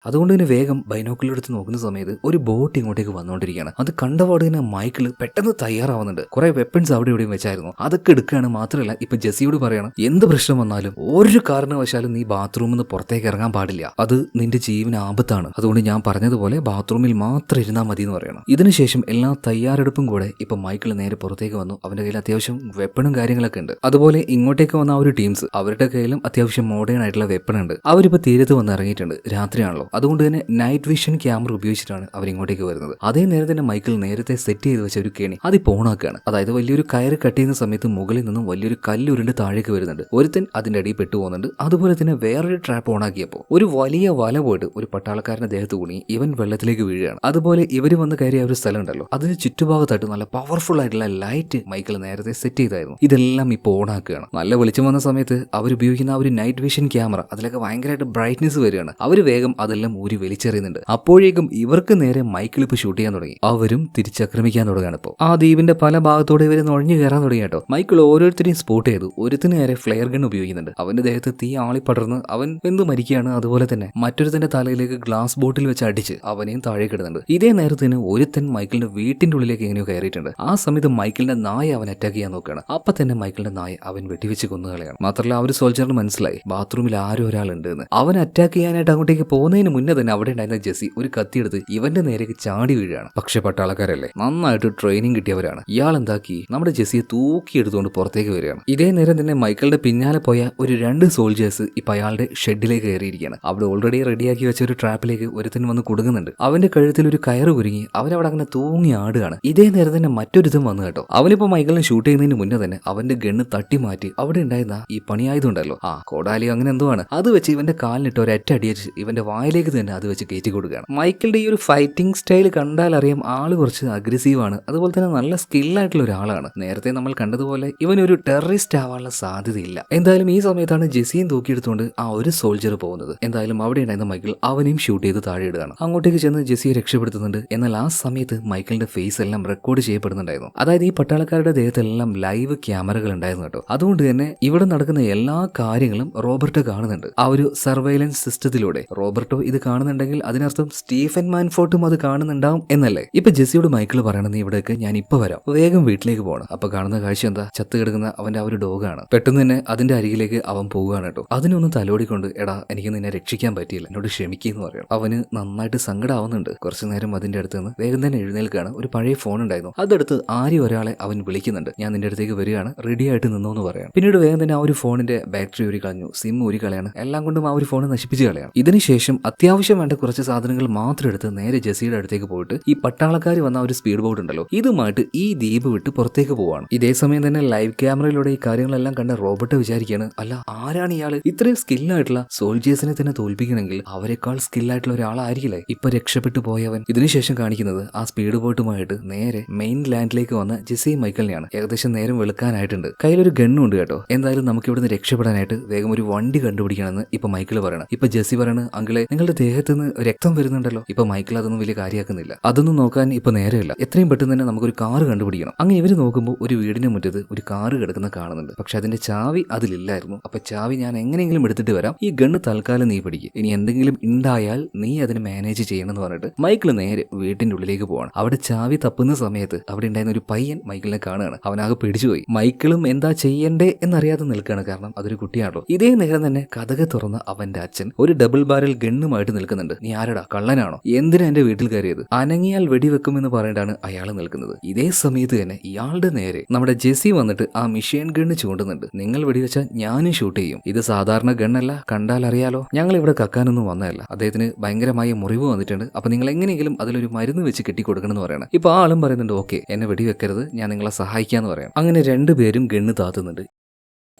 അതുകൊണ്ട് തന്നെ വേഗം ബൈനോക്കുലർ നോക്കുന്ന സമയത്ത് ഒരു ബോട്ട് ഇങ്ങോട്ടേക്ക് വന്നുകൊണ്ടിരിക്കുകയാണ്. അത് കണ്ടപാട് തന്നെ മൈക്കിൾ പെട്ടെന്ന് തയ്യാറാവുന്നുണ്ട്. കുറെ വെപ്പൺസ് അവിടെ ഇവിടെയും വെച്ചായിരുന്നു, അതൊക്കെ എടുക്കുകയാണ്. മാത്രമല്ല ഇപ്പൊ ജെസിയോട് പറയണം, എന്ത് പ്രശ്നം വന്നാലും ഒരു കാരണവശാലും നീ ബാത്റൂമിൽ നിന്ന് പുറത്തേക്ക് ഇറങ്ങാൻ പാടില്ല, അത് നിന്റെ ജീവന് ആപത്താണ്. അതുകൊണ്ട് ഞാൻ പറഞ്ഞതുപോലെ ബാത്റൂമിൽ മാത്രം ഇരുന്നാൽ മതി എന്ന് പറയണം. ഇതിനുശേഷം എല്ലാ തയ്യാറെടുപ്പും കൂടെ ഇപ്പൊ മൈക്കിൾ നേരെ പുറത്തേക്ക് വന്നു. അവന്റെ കയ്യിൽ അത്യാവശ്യം വെപ്പണും കാര്യങ്ങളൊക്കെ ഉണ്ട്. അതുപോലെ ഇങ്ങോട്ടേക്ക് വന്ന ആ ഒരു ടീംസ്, അവരുടെ കയ്യിലും അത്യാവശ്യം മോഡേൺ ആയിട്ടുള്ള വെപ്പൺ ഉണ്ട്. അവരിപ്പോ തീരത്ത് വന്ന് ഇറങ്ങിയിട്ടുണ്ട്. രാത്രിയാണല്ലോ, അതുകൊണ്ട് തന്നെ നൈറ്റ് വിഷൻ ക്യാമറ ഉപയോഗിച്ചിട്ടാണ് അവർ ഇങ്ങോട്ടേക്ക് വരുന്നത്. അതേ നേരം തന്നെ മൈക്കിൾ നേരത്തെ സെറ്റ് ചെയ്ത് വെച്ച ഒരു കെണി അതിപ്പോ ഓണാക്കുകയാണ്. അതായത് വലിയൊരു കയറ് കട്ട് ചെയ്യുന്ന സമയത്ത് മുകളിൽ നിന്നും വലിയൊരു കല്ലുരുണ്ട് താഴേക്ക് വരുന്നുണ്ട്. ഒരുത്തൻ അതിന്റെ അടിയിൽ പെട്ടു പോകുന്നുണ്ട്. അതുപോലെ തന്നെ വേറൊരു ട്രാപ്പ് ഓണാക്കിയപ്പോൾ ഒരു വലിയ വല പോയിട്ട് ഒരു പട്ടാളക്കാരന്റെ ദേഹത്ത് കൂടി ഇവൻ വെള്ളത്തിലേക്ക് വീഴുകയാണ്. അതുപോലെ ഇവർ വന്ന് കയറിയ ഒരു സ്ഥലം ഉണ്ടല്ലോ, അതിന് ചുറ്റുഭാഗത്തായിട്ട് നല്ല പവർഫുൾ ആയിട്ടുള്ള ലൈറ്റ് മൈക്കിൾ നേരത്തെ സെറ്റ് ചെയ്തായിരുന്നു. ഇതെല്ലാം ഇപ്പോൾ ഓണാക്കുകയാണ്. നല്ല വെളിച്ചം വന്ന സമയത്ത് അവർ ഉപയോഗിക്കുന്ന ആ ഒരു നൈറ്റ് വിഷൻ ക്യാമറ അതിലൊക്കെ ഭയങ്കരമായിട്ട് ബ്രൈറ്റ്നെസ് വരികയാണ്. അവർ വേഗം അതെല്ലാം ഊരി വലിച്ചെറിയുന്നുണ്ട്. അപ്പോഴേക്കും ഇവർക്ക് നേരെ മൈക്കിൾ ഇപ്പൊ ഷൂട്ട് ചെയ്യാൻ തുടങ്ങി. അവരും തിരിച്ചാക്രമിക്കാൻ തുടങ്ങുകയാണ്. ഇപ്പോൾ ആ ദ്വീപിന്റെ പല ഭാഗത്തോടെ ഇവർ നുഴഞ്ഞു കയറാൻ തുടങ്ങി കേട്ടോ. മൈക്കിൾ ഓരോരുത്തരെയും സ്പോട്ട് ചെയ്തു. ഒരുത്തിന് നേരെ ഫ്ലെയർ ഗൺ ഉപയോഗിക്കുന്നുണ്ട്. അവന്റെ ദേഹത്ത് തീ ആളിപ്പടർന്ന് അവൻ വെന്തു മരിക്കുകയാണ്. അതുപോലെ തന്നെ മറ്റൊരുത്തന്റെ തലയിലേക്ക് ഗ്ലാസ് ബോട്ടിൽ വെച്ച് അടിച്ച് അവനെയും താഴേക്ക് ഇടുന്നുണ്ട്. ഇതേ നേരത്തിന് ഒരുത്തൻ മൈക്കിളിന്റെ വീട്ടിന്റെ ഉള്ളിലേക്ക് എങ്ങനെയോ കയറിയിട്ടുണ്ട്. ആ സമയത്ത് മൈക്കിളിന്റെ നായ അവൻ അറ്റാക്ക് ചെയ്യാൻ നോക്കുകയാണ്. അപ്പൊ തന്നെ മൈക്കിളിന്റെ നായ അവൻ വെട്ടിവെച്ച് കൊന്നുകളയാണ്. മാത്രമല്ല ആ ഒരു സോൾജറിന് മനസ്സിലായി ബാത്റൂമിൽ ആരോ ഒരാളുണ്ട് എന്ന്. അവൻ അറ്റാക്ക് ചെയ്യാനായിട്ട് അങ്ങോട്ടേക്ക് പോകുന്നതിന് മുന്നേ തന്നെ അവിടെ ഉണ്ടായിരുന്ന ജെസ്സി ഒരു കത്തിയെടുത്ത് ഇവന്റെ നേരേക്ക് ചാടി വീഴുകയാണ്. പക്ഷെ പട്ടാളക്കാരല്ലേ, നന്നായിട്ട് ട്രെയിനിങ് കിട്ടിയവരാണ്. ഇയാൾ എന്താക്കി നമ്മുടെ ജെസ്സിയെ തൂക്കിയെടുത്തുകൊണ്ട് പുറത്തേക്ക് വരികയാണ്. ഇതേ നേരം തന്നെ മൈക്കിളുടെ പിന്നാലെ പോയ ഒരു 2 സോൾജേഴ്സ് ഇപ്പൊ അയാളുടെ ഷെഡിലേക്ക് കയറിയിരിക്കുകയാണ്. അവിടെ ഓൾറെഡി റെഡിയാക്കി വെച്ച ഒരു ട്രാപ്പിലേക്ക് ഒരുത്തൻ വന്ന് കുടുങ്ങുന്നുണ്ട്. അവന്റെ കഴുത്തിൽ ഒരു കയറ് കുരുങ്ങി അവനവിടെ അങ്ങനെ തൂങ്ങി ആടുകയാണ്. ഇതേ നേരം തന്നെ മറ്റൊരുത്തം വന്നു കേട്ടോ. അവനിപ്പോ മൈക്കിളിനെ ഷൂട്ട് ചെയ്യുന്നതിന് മുന്നേ തന്നെ അവന്റെ ഗണ്ണ് തട്ടി മാറ്റി അവിടെ ഉണ്ടായിരുന്ന ഈ പണിയായതുണ്ടല്ലോ, കോടാലി അങ്ങനെ എന്തോ ആണ്, അത് വെച്ച് ഇവന്റെ കാലിനിട്ട് ഒരൊറ്റ അടിയച്ച് ഇവന്റെ വായിലേക്ക് തന്നെ അത് വെച്ച് കയറ്റി കൊടുക്കുകയാണ്. മൈക്കിളുടെ ഈ ഒരു ഫൈറ്റിംഗ് സ്റ്റൈൽ കണ്ടാൽ അറിയാം ആള് കുറച്ച് അഗ്രസീവാണ്. അതുപോലെ തന്നെ നല്ല സ്കില്ലായിട്ടുള്ള ഒരാളാണ്. നേരത്തെ നമ്മൾ കണ്ടതുപോലെ ഇവനൊരു ടെററിസ്റ്റ് ആവാനുള്ള സാധ്യതയില്ല. എന്തായാലും ഈ സമയത്താണ് ജെസ്സിയും തൂക്കിയെടുത്തുകൊണ്ട് ആ ഒരു സോൾജർ പോകുന്നത്. എന്തായാലും അവിടെ ഉണ്ടായിരുന്ന മൈക്കിൾ അവനെയും ഷൂട്ട് ചെയ്ത് താഴെ ഇടുകയാണ്. അങ്ങോട്ടേക്ക് ചെന്ന് ജെസ്സിയെ രക്ഷപ്പെടുത്തുന്നുണ്ട്. എന്നാൽ ആ സമയത്ത് മൈക്കിളിന്റെ ഫേസ് എല്ലാം റെക്കോർഡ് ചെയ്യപ്പെടുന്നുണ്ടായിരുന്നു. അതായത് ഈ പട്ടാളക്കാരുടെ ദേഹത്തെല്ലാം ലൈവ് ക്യാമറകൾ ഉണ്ടായിരുന്നു കേട്ടോ. അതുകൊണ്ട് തന്നെ ഇവിടെ നടക്കുന്ന എല്ലാ കാര്യങ്ങളും റോബർട്ടോ കാണുന്നുണ്ട്. ആ ഒരു സർവൈലൻസ് സിസ്റ്റത്തിലൂടെ റോബർട്ടോ ഇത് കാണുന്നുണ്ടെങ്കിൽ അതിനർത്ഥം സ്റ്റീഫൻ മാൻഫോർട്ടും അത് കാണുന്നുണ്ടാവും എന്നല്ലേ. ഇപ്പൊ ജെസ്സിയോട് മൈക്കിൾ പറയണത് ഇവിടേക്ക് ഞാൻ ഇപ്പൊ വരാം, വേഗം വീട്ടിലേക്ക് പോകണം. അപ്പൊ കാണുന്ന കാഴ്ച എന്താ, ചത്ത് കിടക്കുന്ന അവന്റെ ആ ഒരു ഡോഗാണ്. പെട്ടെന്ന് തന്നെ അതിന്റെ അരികിലേക്ക് അവൻ പോവുകയാണ് കേട്ടോ. അതിനൊന്ന് തലോടിക്കൊണ്ട് എടാ എനിക്ക് നിന്നെ രക്ഷിക്കാൻ പറ്റിയില്ല, എന്നോട് ക്ഷമിക്കുന്നു പറയണം. അവന് നന്നായിട്ട് സങ്കടമാവുന്നുണ്ട്. കുറച്ചു നേരം അതിന്റെ അടുത്ത് നിന്ന് വേഗം തന്നെ എഴുന്നേൽക്കുകയാണ്. ഒരു പഴയ ഫോൺ ഉണ്ടായിരുന്നു, അതെടുത്ത് ആരും ഒരാളെ അവൻ വിളിക്കുന്നുണ്ട്. ഞാൻ നിന്റെ അടുത്തേക്ക് വരികയാണ്, റെഡി ആയിട്ട് നിന്നോന്ന് പറയാം. പിന്നീട് വേഗം തന്നെ ആ ഒരു ഫോണിന്റെ ബാറ്ററി ഊരി കളഞ്ഞു, സിം ഊരി കളയാണ്, എല്ലാം കൊണ്ടും ആ ഒരു ഫോൺ നശിപ്പിച്ച് കളയാണ്. ഇതിനുശേഷം അത്യാവശ്യം വേണ്ട കുറച്ച് സാധനങ്ങൾ മാത്രം എടുത്ത് നേരെ ജെസ്സിയുടെ അടുത്തേക്ക് പോയിട്ട് ഈ പട്ടാളക്കാർ വന്ന ഒരു സ്പീഡ് ബോട്ട് ഉണ്ടല്ലോ ഇതുമായിട്ട് ഈ ദ്വീപ് വിട്ട് പുറത്തേക്ക് പോവാണ്. ഇതേ സമയം തന്നെ ലൈവ് ക്യാമറയിലൂടെ ഈ കാര്യങ്ങളെല്ലാം കണ്ട റോബർട്ട് വിചാരിക്കുകയാണ്, അല്ല ആരാണ് ഇയാള് ഇത്രയും സ്കില്ലായിട്ടുള്ള സോൾജേഴ്സിനെ തന്നെ തോൽപ്പിക്കണമെങ്കിൽ അവരെക്കാൾ സ്കില്ലായിട്ടുള്ള ഒരാളായിരിക്കില്ലേ ഇപ്പൊ രക്ഷപ്പെട്ടു പോയവൻ. ഇതിനുശേഷം കാണിക്കുന്നത് ആ സ്പീഡ് ബോട്ടുമായിട്ട് നേരെ മെയിൻ ലാൻഡിലേക്ക് വന്ന ജെസ്സി മൈക്കിളിനെയാണ്. ഏകദേശം നേരം വെളുക്കാനായിട്ടുണ്ട്. കയ്യിലൊരു ഗണ്ണും ഉണ്ട് കേട്ടോ. എന്തായാലും നമുക്ക് ഇവിടുന്ന് രക്ഷപ്പെടാനായിട്ട് വേഗം ഒരു വണ്ടി കണ്ടുപിടിക്കണമെന്ന് ഇപ്പൊ മൈക്കിൾ പറയണം. ഇപ്പൊ ജെസ്സി പറയണ, അങ്കിളെ നിങ്ങളുടെ ദേഹത്ത് നിന്ന് രക്തം വരുന്നുണ്ടല്ലോ. ഇപ്പൊ മൈക്കിൾ അതൊന്നും വലിയ കാര്യമാക്കുന്നില്ല. അതൊന്നും നോക്കാൻ ഇപ്പൊ നേരമില്ല, എത്രയും പെട്ടെന്ന് തന്നെ നമുക്കൊരു കാറ് കണ്ടുപിടിക്കണം. അങ്ങനെ ഇവര് നോക്കുമ്പോൾ ഒരു വീടിന്റെ മുറ്റത്ത് ഒരു കാറ് കിടക്കുന്ന കാണുന്നുണ്ട്. പക്ഷെ അതിന്റെ ചാവി അതിലില്ലായിരുന്നു. അപ്പൊ ചാവി ഞാൻ എങ്ങനെയെങ്കിലും എടുത്തിട്ട് വരാം, ഈ ഗണ്ണ് തൽക്കാലം നീ പിടിക്കും, ഇനി എന്തെങ്കിലും ഉണ്ടായാൽ നീ അതിന് മാനേജ് ചെയ്യണമെന്ന് പറഞ്ഞിട്ട് മൈക്കിൾ നേരെ വീട്ടിന്റെ ഉള്ളിലേക്ക് പോവാണ്. അവിടെ ചാവി തപ്പുന്ന സമയത്ത് അവിടെ ഉണ്ടായിരുന്ന ഒരു പയ്യൻ മൈക്കിളിനെ കാണുകയാണ്. അവനാകെ പിടിച്ചുപോയി. മൈക്കിളും എന്താ ചെയ്യണ്ടേ എന്നറിയാതെ നിൽക്കുകയാണ്, കാരണം അതൊരു കുട്ടിയാണല്ലോ. ഇതേ നേരം തന്നെ കതക് തുറന്ന അവന്റെ അച്ഛൻ ഒരു ഡബിൾ ബാരൽ ഗണ്ണുമായിട്ട് നിൽക്കുന്നുണ്ട്. നീ ആരടാ, കള്ളനാണോ, എന്തിനാ എന്റെ വീട്ടിൽ കയറിയത്, അനങ്ങിയാൽ വെടിവെക്കുമെന്ന് പറഞ്ഞിട്ടാണ് അയാൾ നിൽക്കുന്നത്. ഇതേ സമയത്ത് തന്നെ ഇയാളുടെ നേരെ നമ്മുടെ ജെസ്സി വന്നിട്ട് ആ മിഷീൻ ഗണ്ണ് ചൂണ്ടുന്നുണ്ട്. നിങ്ങൾ വെടിവെച്ചാൽ ഞാനും ഷൂട്ട് ചെയ്യും, ഇത് സാധാരണ ഗണ്ണല്ല, കണ്ടാൽ അറിയാലോ, ഞങ്ങൾ ഇവിടെ കക്കാനൊന്നും വന്നതല്ല, അദ്ദേഹത്തിന് ഭയങ്കരമായ മുറിവ് വന്നിട്ടുണ്ട്, അപ്പൊ നിങ്ങൾ എങ്ങനെയെങ്കിലും അതിലൊരു മരുന്ന് വെച്ച് കെട്ടിക്കൊടുക്കണം എന്ന് പറയണം. ഇപ്പൊ ആളും പറയുന്നുണ്ട്, ഓക്കെ എന്നെ വെടിവെക്കരുത്, ഞാൻ നിങ്ങളെ സഹായിക്കാന്ന് പറയാം. അങ്ങനെ രണ്ടുപേരും ഗണ്ണ് താത്തുന്നുണ്ട്.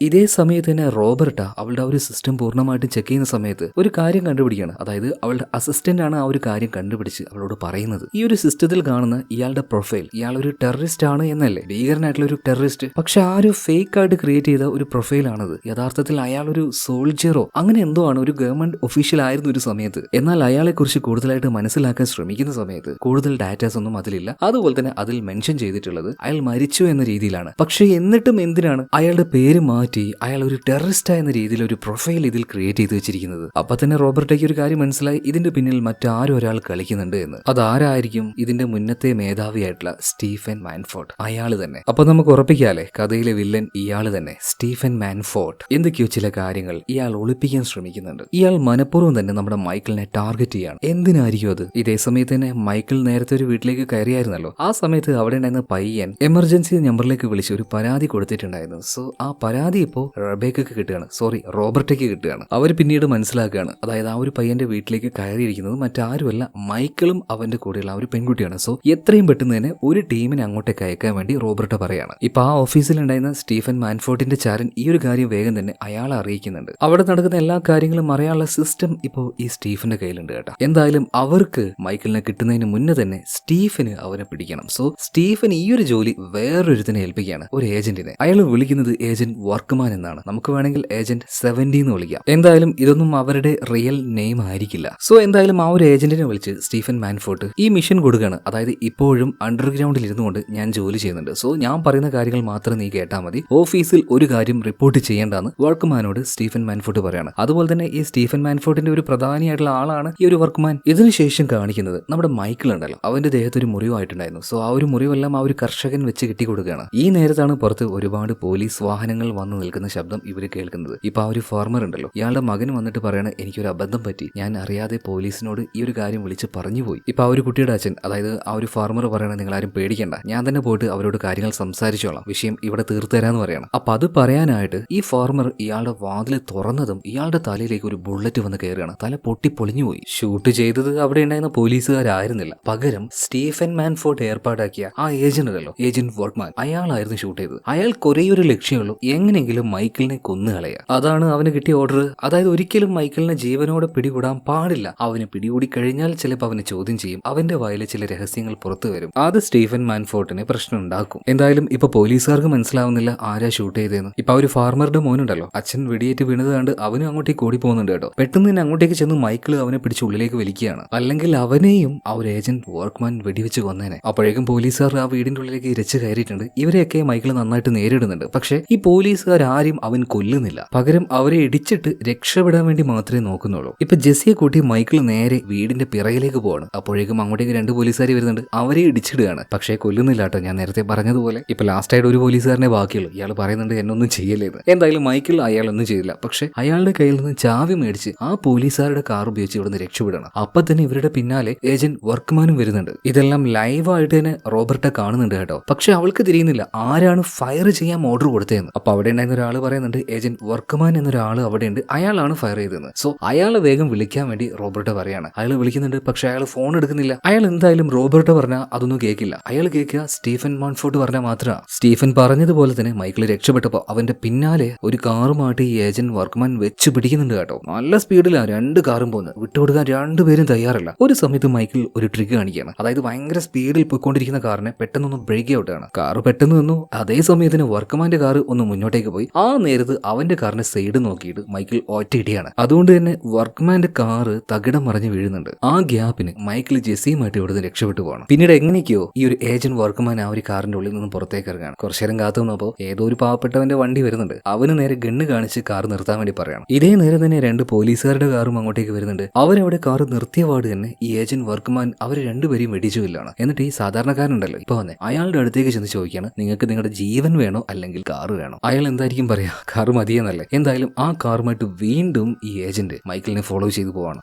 ഇതേ സമയത്ത് തന്നെ റോബർട്ട അവളുടെ ആ ഒരു സിസ്റ്റം പൂർണ്ണമായിട്ടും ചെക്ക് ചെയ്യുന്ന സമയത്ത് ഒരു കാര്യം കണ്ടുപിടിക്കുകയാണ്. അതായത് അവളുടെ അസിസ്റ്റന്റ് ആണ് ആ ഒരു കാര്യം കണ്ടുപിടിച്ച് അവളോട് പറയുന്നത്, ഈ ഒരു സിസ്റ്റത്തിൽ കാണുന്ന ഇയാളുടെ പ്രൊഫൈൽ ഇയാൾ ഒരു ടെററിസ്റ്റ് ആണ് എന്നല്ലേ, ഭീകരനായിട്ടുള്ള ഒരു ടെററിസ്റ്റ്. പക്ഷെ ആ ഒരു ഫേക്ക് ആയിട്ട് ക്രിയേറ്റ് ചെയ്ത ഒരു പ്രൊഫൈലാണത്. യഥാർത്ഥത്തിൽ അയാൾ ഒരു സോൾജറോ അങ്ങനെ എന്തോ ആണ്, ഒരു ഗവൺമെന്റ് ഒഫീഷ്യൽ ആയിരുന്നു ഒരു സമയത്ത്. എന്നാൽ അയാളെ കുറിച്ച് കൂടുതലായിട്ട് മനസ്സിലാക്കാൻ ശ്രമിക്കുന്ന സമയത്ത് കൂടുതൽ ഡാറ്റാസ് ഒന്നും അതിലില്ല. അതുപോലെ തന്നെ അതിൽ മെൻഷൻ ചെയ്തിട്ടുള്ളത് അയാൾ മരിച്ചു എന്ന രീതിയിലാണ്. പക്ഷെ എന്നിട്ടും എന്തിനാണ് അയാളുടെ പേര് മാറ്റി അയാൾ ഒരു ടെററിസ്റ്റ് എന്ന രീതിയിൽ ഒരു പ്രൊഫൈൽ ഇതിൽ ക്രിയേറ്റ് ചെയ്ത് വെച്ചിരിക്കുന്നത്? അപ്പൊ തന്നെ റോബർട്ടയ്ക്ക് ഒരു കാര്യം മനസ്സിലായി, ഇതിന്റെ പിന്നിൽ മറ്റാരും ഒരാൾ കളിക്കുന്നുണ്ട് എന്ന്. അതാരായിരിക്കും? ഇതിന്റെ മുന്നത്തെ മേധാവിയായിട്ടുള്ള സ്റ്റീഫൻ മാൻഫോർട്ട്, അയാള് തന്നെ. അപ്പൊ നമുക്ക് ഉറപ്പിക്കാല്ലേ, കഥയിലെ വില്ലൻ ഇയാള് തന്നെ, സ്റ്റീഫൻ മാൻഫോർട്ട്. എന്തൊക്കെയോ ചില കാര്യങ്ങൾ ഇയാൾ ഒളിപ്പിക്കാൻ ശ്രമിക്കുന്നുണ്ട്. ഇയാൾ മനഃപൂർവ്വം തന്നെ നമ്മുടെ മൈക്കിളിനെ ടാർഗറ്റ് ചെയ്യാണ്. എന്തിനായിരിക്കും അത്? ഇതേ സമയത്ത് തന്നെ മൈക്കിൾ നേരത്തെ ഒരു വീട്ടിലേക്ക് കയറിയായിരുന്നല്ലോ. ആ സമയത്ത് അവിടെ ഉണ്ടായിരുന്ന പയ്യൻ എമർജൻസി നമ്പറിലേക്ക് വിളിച്ച് ഒരു പരാതി കൊടുത്തിട്ടുണ്ടായിരുന്നു. സോ ആ പരാതി ഇപ്പോ റബേക്കയ്ക്ക് കിട്ടുകയാണ്, സോറി റോബർട്ടയ്ക്ക് കിട്ടുകയാണ്. അവർ പിന്നീട് മനസ്സിലാക്കുകയാണ്, അതായത് ആ ഒരു പയ്യന്റെ വീട്ടിലേക്ക് കയറിയിരിക്കുന്നത് മറ്റാരുമല്ല, മൈക്കിളും അവന്റെ കൂടെയുള്ള ആ ഒരു പെൺകുട്ടിയാണ്. സോ എത്രയും പെട്ടെന്ന് തന്നെ ഒരു ടീമിനെ അങ്ങോട്ടേക്ക് അയക്കാൻ വേണ്ടി റോബർട്ട് പറയാണ്. ഇപ്പൊ ആ ഓഫീസിൽ ഉണ്ടായിരുന്ന സ്റ്റീഫൻ മാൻഫോർട്ടിന്റെ ചാരൻ ഈ ഒരു കാര്യം വേഗം തന്നെ അയാളെ അറിയിക്കുന്നുണ്ട്. അവിടെ നടക്കുന്ന എല്ലാ കാര്യങ്ങളും അറിയാനുള്ള സിസ്റ്റം ഇപ്പോൾ ഈ സ്റ്റീഫന്റെ കയ്യിലുണ്ട് കേട്ടോ. എന്തായാലും അവർക്ക് മൈക്കിളിനെ കിട്ടുന്നതിന് മുന്നേ തന്നെ സ്റ്റീഫന് അവനെ പിടിക്കണം. സോ സ്റ്റീഫൻ ഈ ഒരു ജോലി വേറൊരുത്തിനെ ഏൽപ്പിക്കുകയാണ്, ഒരു ഏജന്റിനെ. അയാൾ വിളിക്കുന്നത് ഏജന്റ് വർക്ക്മാൻ എന്നാണ്. നമുക്ക് വേണമെങ്കിൽ ഏജന്റ് 70 എന്ന് വിളിക്കാം. എന്തായാലും ഇതൊന്നും അവരുടെ റിയൽ നെയിം ആയിരിക്കില്ല. സോ എന്തായാലും ആ ഒരു ഏജന്റിനെ വിളിച്ച് സ്റ്റീഫൻ മാൻഫോർട്ട് ഈ മിഷൻ കൊടുക്കുകയാണ്. അതായത് ഇപ്പോഴും അണ്ടർഗ്രൗണ്ടിൽ ഇരുന്നുകൊണ്ട് ഞാൻ ജോലി ചെയ്യുന്നുണ്ട്. സോ ഞാൻ പറയുന്ന കാര്യങ്ങൾ മാത്രം നീ കേട്ടാൽ മതി, ഓഫീസിൽ ഒരു കാര്യം റിപ്പോർട്ട് ചെയ്യേണ്ടെന്ന് വർക്ക്മാനോട് സ്റ്റീഫൻ മാൻഫോർട്ട് പറയാണ്. അതുപോലെ തന്നെ ഈ സ്റ്റീഫൻ മാൻഫോർട്ടിന്റെ ഒരു പ്രധാനിയായിട്ടുള്ള ആളാണ് ഈ ഒരു വർക്ക്മാൻ. ഇതിനുശേഷം കാണിക്കുന്നത് നമ്മുടെ മൈക്കിൾ ഉണ്ടല്ലോ, അവന്റെ ദേഹത്ത് ഒരു മുറിവായിട്ടുണ്ടായിരുന്നു. സോ ആ ഒരു മുറിവെല്ലാം ആ ഒരു കർഷകൻ വെച്ച് കെട്ടിക്കൊടുക്കുകയാണ്. ഈ നേരത്താണ് പുറത്ത് ഒരുപാട് പോലീസ് വാഹനങ്ങൾ വന്ന് അകന്ന് നിൽക്കുന്ന ശബ്ദം ഇവര് കേൾക്കുന്നത്. ഇപ്പൊ ആ ഒരു ഫാർമർ ഉണ്ടല്ലോ, ഇയാളുടെ മകൻ വന്നിട്ട് പറയണ എനിക്കൊരു അബദ്ധം പറ്റി, ഞാൻ അറിയാതെ പോലീസിനോട് ഈ ഒരു കാര്യം വിളിച്ച് പറഞ്ഞു പോയി. ഇപ്പൊ ആ ഒരു കുട്ടിയുടെ അച്ഛൻ, അതായത് ആ ഒരു ഫാർമർ പറയണ നിങ്ങളാരും പേടിക്കണ്ട, ഞാൻ തന്നെ പോയിട്ട് അവരോട് കാര്യങ്ങൾ സംസാരിച്ചോളാം, വിഷയം ഇവിടെ തീർത്തു തരാന്ന് പറയണം. അപ്പൊ അത് പറയാനായിട്ട് ഈ ഫാർമർ ഇയാളുടെ വാതിൽ തുറന്നതും ഇയാളുടെ തലയിലേക്ക് ഒരു ബുള്ളറ്റ് വന്ന് കയറുകയാണ്. തല പൊട്ടി പൊളിഞ്ഞുപോയി. ഷൂട്ട് ചെയ്തത് അവിടെ ഉണ്ടായിരുന്ന പോലീസുകാരായിരുന്നില്ല, പകരം സ്റ്റീഫൻ മാൻഫോർഡ് ഏർപ്പാടാക്കിയ ആ ഏജന്റ് ഉണ്ടല്ലോ, ഏജന്റ് വർക്ക്മാൻ, അയാളായിരുന്നു ഷൂട്ട് ചെയ്തത്. അയാൾക്ക് ഒരേ ഒരു ലക്ഷ്യമുള്ളൂ, എങ്ങനെയെങ്കിലും മൈക്കിളിനെ കൊന്നുകളയുക. അതാണ് അവന് കിട്ടിയ ഓർഡർ. അതായത് ഒരിക്കലും മൈക്കിളിനെ ജീവനോടെ പിടികൂടാൻ പാടില്ല. അവന് പിടികൂടി കഴിഞ്ഞാൽ ചിലപ്പോൾ അവനെ ചോദ്യം ചെയ്യും, അവന്റെ വായിലെ ചില രഹസ്യങ്ങൾ പുറത്തു വരും. അത് സ്റ്റീഫൻ മാൻഫോർട്ടിന് പ്രശ്നം ഉണ്ടാക്കും. എന്തായാലും ഇപ്പൊ പോലീസുകാർക്ക് മനസ്സിലാവുന്നില്ല ആരാ ഷൂട്ട് ചെയ്തതെന്ന്. ഇപ്പൊ ആ ഒരു ഫാർമറുടെ മോനുണ്ടല്ലോ, അച്ഛൻ വെടിയേറ്റ് വീണത് കണ്ട് അവനും അങ്ങോട്ടേക്ക് ഓടി പോകുന്നുണ്ട് കേട്ടോ. പെട്ടെന്ന് തന്നെ അങ്ങോട്ടേക്ക് ചെന്ന് മൈക്കിൾ അവനെ പിടിച്ച് ഉള്ളിലേക്ക് വലിക്കുകയാണ്. അല്ലെങ്കിൽ അവനെയും ആ ഒരു ഏജന്റ് വർക്ക്മാൻ വെടിവെച്ച് കൊന്നേനെ. അപ്പോഴേക്കും പോലീസുകാർ ആ വീടിന്റെ ഉള്ളിലേക്ക് ഇരച്ച് കയറിയിട്ടുണ്ട്. ഇവരെയൊക്കെ മൈക്കിൾ നന്നായിട്ട് നേരിടുന്നുണ്ട്. പക്ഷേ ഈ പോലീസുകാരും അവൻ കൊല്ലുന്നില്ല, പകരം അവരെ ഇടിച്ചിട്ട് രക്ഷപ്പെടാൻ വേണ്ടി മാത്രമേ നോക്കുന്നുള്ളൂ. ഇപ്പൊ ജെസ്സിയെ കൂട്ടി മൈക്കിൾ നേരെ വീടിന്റെ പിറകിലേക്ക് പോവാണ്. അപ്പോഴേക്കും അങ്ങോട്ടേക്ക് 2 പോലീസുകാർ വരുന്നുണ്ട്, അവരെ ഇടിച്ചിടുകയാണ്. പക്ഷേ കൊല്ലുന്നില്ല കേട്ടോ. ഞാൻ നേരത്തെ പറഞ്ഞതുപോലെ ഇപ്പൊ ലാസ്റ്റ് ആയിട്ട് ഒരു പോലീസുകാരനെ ബാക്കിയുള്ളൂ. ഇയാൾ പറയുന്നുണ്ട് എന്നൊന്നും ചെയ്യലേന്ന്. എന്തായാലും മൈക്കിൾ അയാളൊന്നും ചെയ്തില്ല. പക്ഷെ അയാളുടെ കയ്യിൽ നിന്ന് ചാവി മേടിച്ച് ആ പോലീസുകാരുടെ കാർ ഉപയോഗിച്ച് ഇവിടുന്ന് രക്ഷപ്പെടണം. അപ്പൊ തന്നെ ഇവരുടെ പിന്നാലെ ഏജന്റ് വർക്ക്മാനും വരുന്നുണ്ട്. ഇതെല്ലാം ലൈവായിട്ട് തന്നെ റോബർട്ട കാണുന്നുണ്ട് കേട്ടോ. പക്ഷെ അവൾക്ക് തിരിയുന്നില്ല ആരാണ് ഫയർ ചെയ്യാൻ ഓർഡർ കൊടുത്തതെന്ന്. അപ്പൊ അവിടെ ഉണ്ടായിരുന്ന ഒരാൾ പറയുന്നുണ്ട്, ഏജന്റ് വർക്ക്മാൻ എന്നൊരാൾ അവിടെ ഉണ്ട്, അയാളാണ് ഫയർ ചെയ്തതെന്ന്. സോ അയാളെ വേഗം വിളിക്കാൻ വേണ്ടി റോബർട്ട പറയാണ്. അയാൾ വിളിക്കുന്നുണ്ട്, പക്ഷെ അയാൾ ഫോൺ എടുക്കുന്നില്ല. അയാൾ എന്തായാലും റോബർട്ട പറഞ്ഞാൽ അതൊന്നും കേൾക്കില്ല. അയാൾ കേൾക്കുക സ്റ്റീഫൻ മാൻഫോർഡ് പറഞ്ഞാൽ മാത്രമാണ്. സ്റ്റീഫൻ പറഞ്ഞതുപോലെ തന്നെ മൈക്കിൾ രക്ഷപ്പെട്ടപ്പോ അവന്റെ പിന്നാലെ ഒരു കാറുമായിട്ട് ഈ ഏജന്റ് വർക്ക്മാൻ വെച്ച് പിടിക്കുന്നുണ്ട് കേട്ടോ. നല്ല സ്പീഡിലാണ് 2 കാറും പോകുന്നത്. വിട്ടുകൊടുക്കാൻ 2 പേരും തയ്യാറല്ല. ഒരു സമയത്ത് മൈക്കിൾ ഒരു ട്രിക്ക് കാണിക്കുകയാണ്. അതായത് ഭയങ്കര സ്പീഡിൽ പോയിക്കൊണ്ടിരിക്കുന്ന കാറിനെ പെട്ടെന്നൊന്ന് ബ്രേക്ക് ഔട്ട് ആണ്. കാറ് പെട്ടെന്ന് നിന്നു. അതേ സമയത്തിന് വർക്ക്മാന്റെ കാറ് ഒന്ന് മുന്നോട്ടേക്ക് പോയി. ആ നേരത്ത് അവന്റെ കാറിന്റെ സൈഡ് നോക്കിയിട്ട് മൈക്കിൾ ഒറ്റയിടിയാണ്. അതുകൊണ്ട് തന്നെ വർക്ക്മാന്റെ കാറ് തകിടം മറിഞ്ഞ് വീഴുന്നുണ്ട്. ആ ഗ്യാപ്പിന് മൈക്കിൾ ജെസ്സിയുമായിട്ട് ഇവിടുന്ന് രക്ഷപ്പെട്ടു പോകണം. പിന്നീട് എങ്ങനെയൊക്കെയോ ഈ ഒരു ഏജന്റ് വർക്ക്മാൻ ആ ഒരു കാറിന്റെ ഉള്ളിൽ നിന്ന് പുറത്തേക്ക് ഇറങ്ങാണ്. കുറച്ചു നേരം കാത്തു നിന്നപ്പോൾ ഏതോ ഒരു പാവപ്പെട്ടവന്റെ വണ്ടി വരുന്നുണ്ട്. അവന് നേരെ ഗണ്ണ് കാണിച്ച് കാർ നിർത്താൻ വേണ്ടി പറയണം. ഇതേ നേരം തന്നെ 2 പോലീസുകാരുടെ കാറും അങ്ങോട്ടേക്ക് വരുന്നുണ്ട്. അവരവിടെ കാർ നിർത്തിയ പാട് തന്നെ ഈ ഏജന്റ് വർക്ക്മാൻ അവർ 2 പേരെയും വെടിച്ചുകൊല്ലാണ്. എന്നിട്ട് ഈ സാധാരണക്കാരനുണ്ടല്ലോ ഇപ്പൊ വന്നേ, അയാളുടെ അടുത്തേക്ക് ചെന്ന് ചോദിക്കാണ്, നിങ്ങൾക്ക് നിങ്ങളുടെ ജീവൻ വേണോ അല്ലെങ്കിൽ കാറ് വേണോ? അയാൾ എന്തായിരിക്കും പറയാ, കാർ മതിയെന്നല്ലേ. എന്തായാലും ആ കാറുമായിട്ട് വീണ്ടും ഈ ഏജന്റ് മൈക്കിളിനെ ഫോളോ ചെയ്തു പോവാണ്.